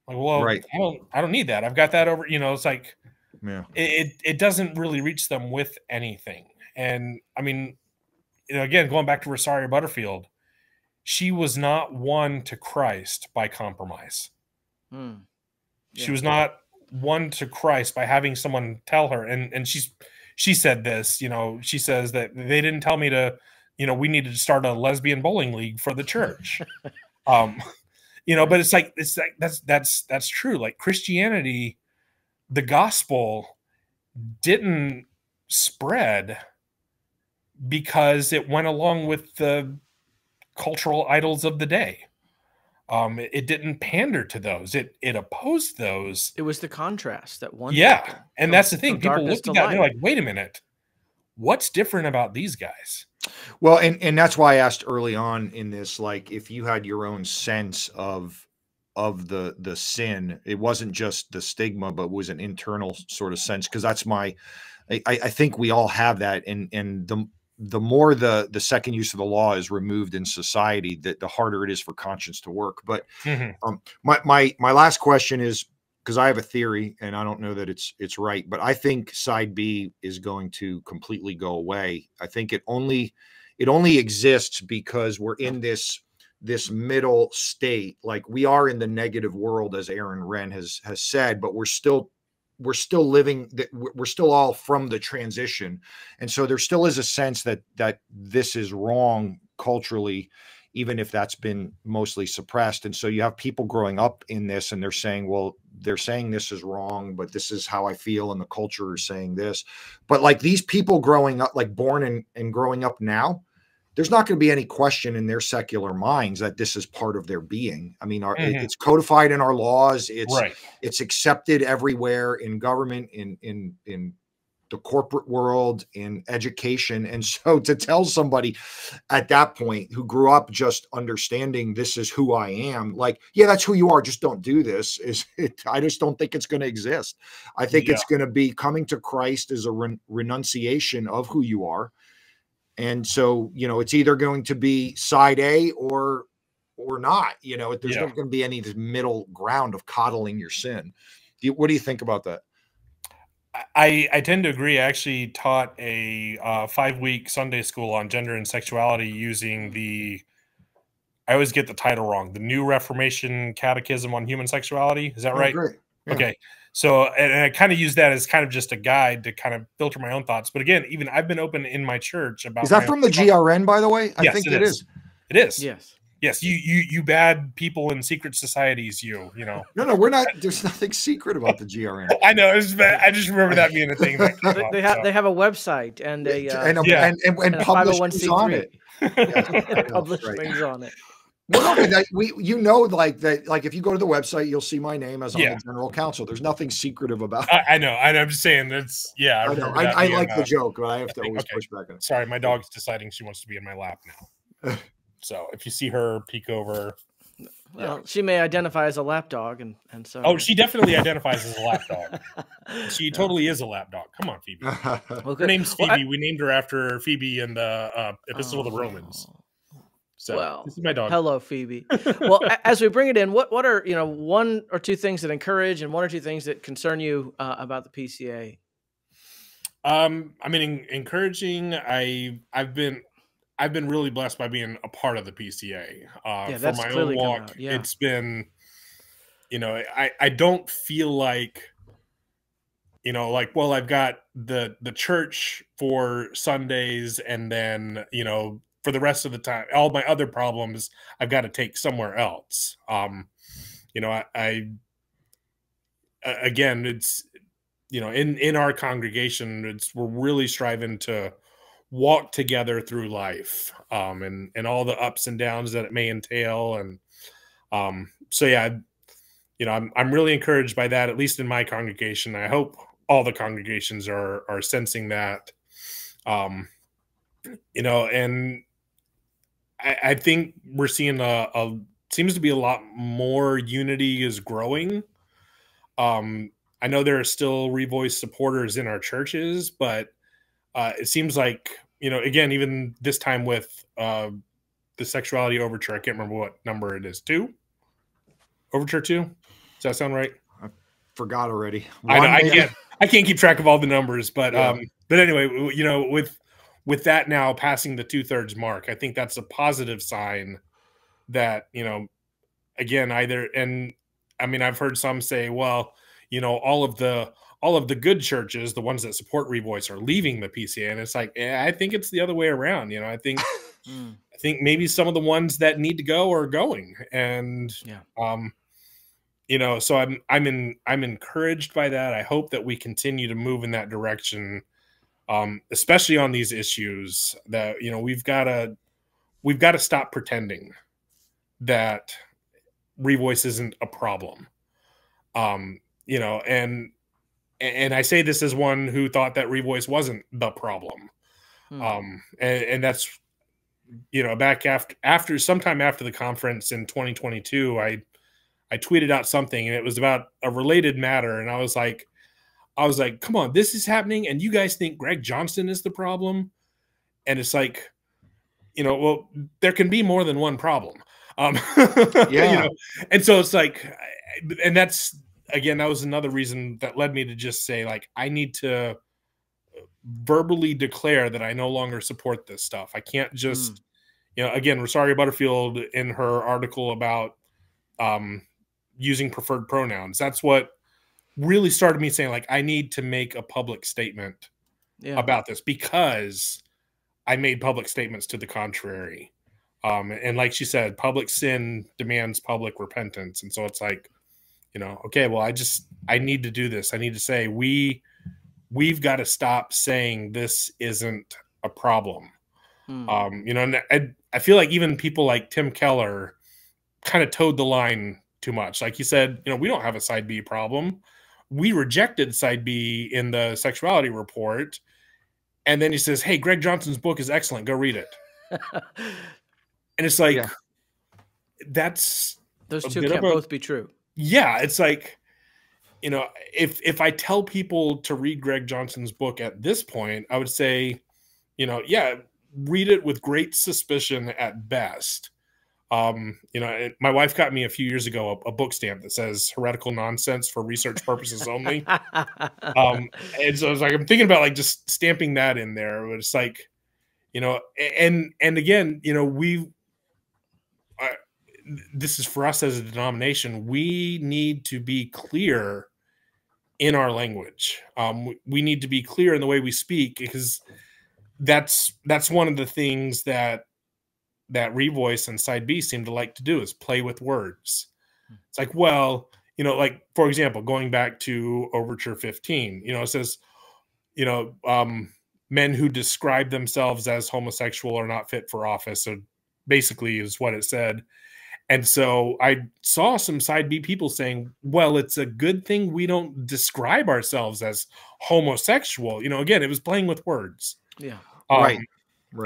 Like, well, right. I don't need that. I've got that over, you know. It's like, yeah, it doesn't really reach them with anything. And I mean, you know, again, going back to Rosario Butterfield, she was not won to Christ by compromise. Yeah. She was not won to Christ by having someone tell her. And she said this, you know, she says that they didn't tell me to, you know, we needed to start a lesbian bowling league for the church. You know, but it's like that's true. Like Christianity, the gospel didn't spread because it went along with the cultural idols of the day. It didn't pander to those. It opposed those. It was the contrast that one. Yeah, and that's the thing. People look at that and they're like, "Wait a minute, what's different about these guys? Well, and that's why I asked early on in this, like, if you had your own sense of the sin, it wasn't just the stigma, but was an internal sort of sense. Because that's I think we all have that, and the more the second use of the law is removed in society, that the harder it is for conscience to work. But my last question is, because I have a theory, and I don't know that it's right, but I think side B is going to completely go away. I think it only exists because we're in this middle state. Like, we are in the negative world, as Aaron Wren has said, but we're still living that, we're still all from the transition. And so there still is a sense that this is wrong culturally, even if that's been mostly suppressed. And so you have people growing up in this, and they're saying, well, they're saying this is wrong, but this is how I feel, and the culture is saying this. But like, these people growing up, like born and growing up now, there's not going to be any question in their secular minds that this is part of their being. I mean, it's codified in our laws. It's accepted everywhere in government, in the corporate world, in education. And so to tell somebody at that point who grew up just understanding this is who I am, like, yeah, that's who you are, just don't do this, I just don't think it's going to exist. I think it's going to be coming to Christ as a renunciation of who you are. And so, it's either going to be side A or not. There's not going to be any middle ground of coddling your sin. What do you think about that? I tend to agree. I actually taught a 5-week Sunday school on gender and sexuality using I always get the title wrong, the New Reformation Catechism on Human Sexuality. Is that right? Great. Yeah. Okay. So, and I kind of use that as kind of just a guide to kind of filter my own thoughts. But again, even I've been open in my church about. Is that from the GRN, by the way? Yes, I think it is. It is. Yes. Yes. You bad people in secret societies, No, we're not. There's nothing secret about the GRN. I know. I just remember that being a thing. They have a website and and publish things on it. Publish things on it. Well, no, like that. Like, if you go to the website, you'll see my name as on the general counsel. There's nothing secretive about it. I know. I'm just saying that's I know. I like the joke, but I have to always push back on it. Sorry, my dog's deciding she wants to be in my lap now. So if you see her peek over, well, she may identify as a lap dog, and so. Oh, she definitely identifies as a lap dog. She totally is a lap dog. Come on, Phoebe. Her name's Phoebe. We named her after Phoebe in the Epistle of the Romans. So this is my dog. Hello, Phoebe. Well, as we bring it in, what are one or two things that encourage and one or two things that concern you about the PCA? I mean, encouraging. I've been really blessed by being a part of the PCA. For my own walk, it's been, I don't feel like, well, I've got the church for Sundays, and then for the rest of the time, all my other problems I've got to take somewhere else. Again, it's, in our congregation, we're really striving to walk together through life, and all the ups and downs that it may entail. And so, yeah, I'm really encouraged by that, at least in my congregation. I hope all the congregations are sensing that, and I think we're seeing seems to be a lot more unity is growing. I know there are still Revoice supporters in our churches, but it seems like, again, even this time with the sexuality overture, I can't remember what number it is. 2? Overture 2? Does that sound right? I forgot already. I can't keep track of all the numbers, but anyway, with that now passing the 2/3 mark, I think that's a positive sign that, again, and I mean, I've heard some say, well, all of the good churches, the ones that support Revoice, are leaving the PCA, and it's like, I think it's the other way around. I think I think maybe some of the ones that need to go are going, and so I'm encouraged by that. I hope that we continue to move in that direction, especially on these issues that we've got to stop pretending that Revoice isn't a problem. And I say this as one who thought that Revoice wasn't the problem. And that's, you know, back after sometime after the conference in 2022, I tweeted out something, and it was about a related matter. And I was like, come on, this is happening, and you guys think Greg Johnson is the problem? And it's like, you know, well, there can be more than one problem. Yeah. You know, and so it's like, and that's, again, that was another reason that led me to just say, like, I need to verbally declare that I no longer support this stuff. I can't just, you know, again, Rosario Butterfield in her article about using preferred pronouns, that's what really started me saying, like, I need to make a public statement about this, because I made public statements to the contrary. And like she said, public sin demands public repentance. And so it's like, you know, okay, well, I need to do this. I need to say, we've got to stop saying this isn't a problem. You know, and I feel like even people like Tim Keller kind of towed the line too much. Like he said, you know, we don't have a side B problem. We rejected side B in the sexuality report. And then he says, hey, Greg Johnson's book is excellent. Go read it. And it's like, that's those two can't both be true. Yeah. It's like, you know, if I tell people to read Greg Johnson's book at this point, I would say, you know, yeah, read it with great suspicion at best. You know, my wife got me a few years ago a book stamp that says heretical nonsense for research purposes only. And so I was like, I'm thinking about like just stamping that in there. But it's like, you know, and again, you know, this is for us as a denomination. We need to be clear in our language. We need to be clear in the way we speak, because that's one of the things that Revoice and Side B seem to like to do, is play with words. It's like, well, you know, like, for example, going back to Overture 15, you know, it says, you know, men who describe themselves as homosexual are not fit for office. So basically is what it said. And so I saw some Side B people saying, well, it's a good thing we don't describe ourselves as homosexual. You know, again, it was playing with words. Yeah. Right.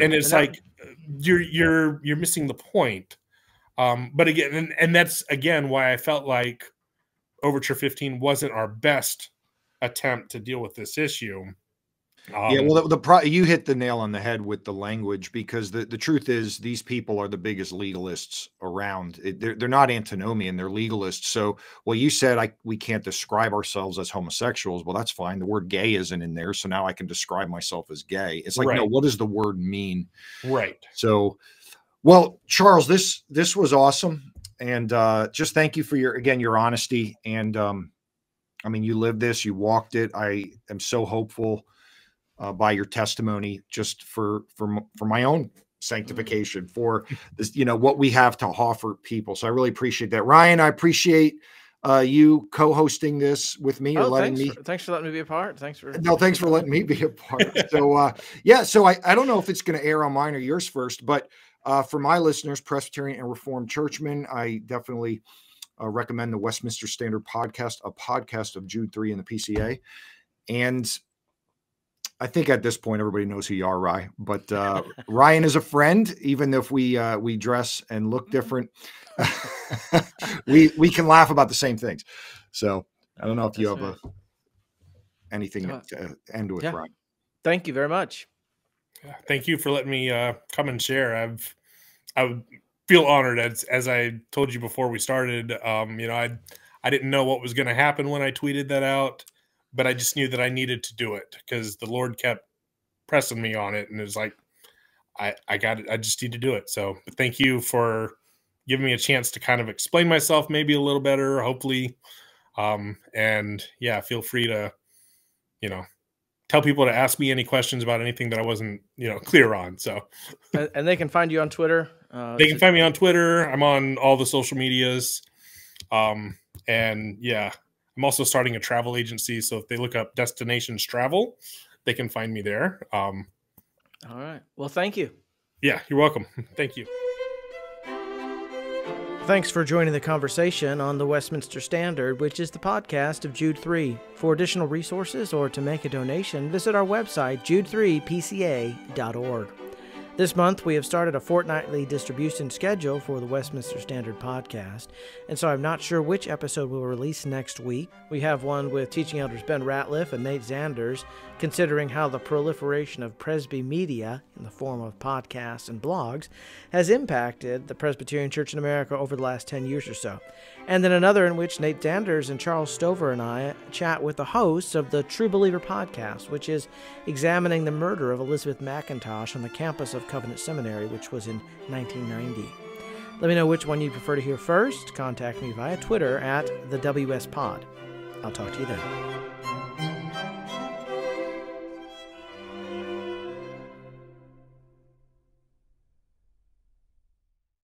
And it's like, you're missing the point. But again, and that's again why I felt like Overture 15 wasn't our best attempt to deal with this issue. Yeah, well, you hit the nail on the head with the language, because the truth is these people are the biggest legalists around. They're not antinomian, they're legalists. So, well, you said we can't describe ourselves as homosexuals. Well, that's fine. The word gay isn't in there, so now I can describe myself as gay. It's like, no, what does the word mean? Right. So, well, Charles, this was awesome, and just thank you for your honesty. And I mean, you lived this, you walked it. I am so hopeful by your testimony, just for my own sanctification, for this, you know, what we have to offer people. So I really appreciate that. Ryan, I appreciate you co-hosting this with me, or letting me. Thanks for letting me be a part. Thanks for letting me be a part. So yeah, so I don't know if it's going to air on mine or yours first, but for my listeners, Presbyterian and Reformed Churchmen, I definitely recommend the Westminster Standard Podcast, a podcast of Jude 3 and the PCA. And I think at this point, everybody knows who you are, Ryan. But Ryan is a friend, even if we dress and look different. we can laugh about the same things. So I don't know if you have anything to end with, Ryan. Thank you very much. Thank you for letting me come and share. I would feel honored, as I told you before we started. You know, I didn't know what was going to happen when I tweeted that out, but I just knew that I needed to do it, because the Lord kept pressing me on it, and it was like, I got it. I just need to do it. So thank you for giving me a chance to kind of explain myself maybe a little better, hopefully. And yeah, feel free to, you know, tell people to ask me any questions about anything that I wasn't, you know, clear on. So, and they can find you on Twitter. They can find me on Twitter. I'm on all the social medias. And yeah, I'm also starting a travel agency. So if they look up Destinations Travel, they can find me there. All right. Well, thank you. Yeah, you're welcome. Thank you. Thanks for joining the conversation on the Westminster Standard, which is the podcast of Jude 3. For additional resources or to make a donation, visit our website, jude3pca.org. This month, we have started a fortnightly distribution schedule for the Westminster Standard podcast, and so I'm not sure which episode we'll release next week. We have one with teaching elders Ben Ratliff and Nate Zanders, considering how the proliferation of Presby media, in the form of podcasts and blogs, has impacted the Presbyterian Church in America over the last 10 years or so. And then another in which Nate Zanders and Charles Stover and I chat with the hosts of the True Believer podcast, which is examining the murder of Elizabeth McIntosh on the campus of Covenant Seminary, which was in 1990. Let me know which one you prefer to hear first. Contact me via Twitter at the WS Pod. I'll talk to you then.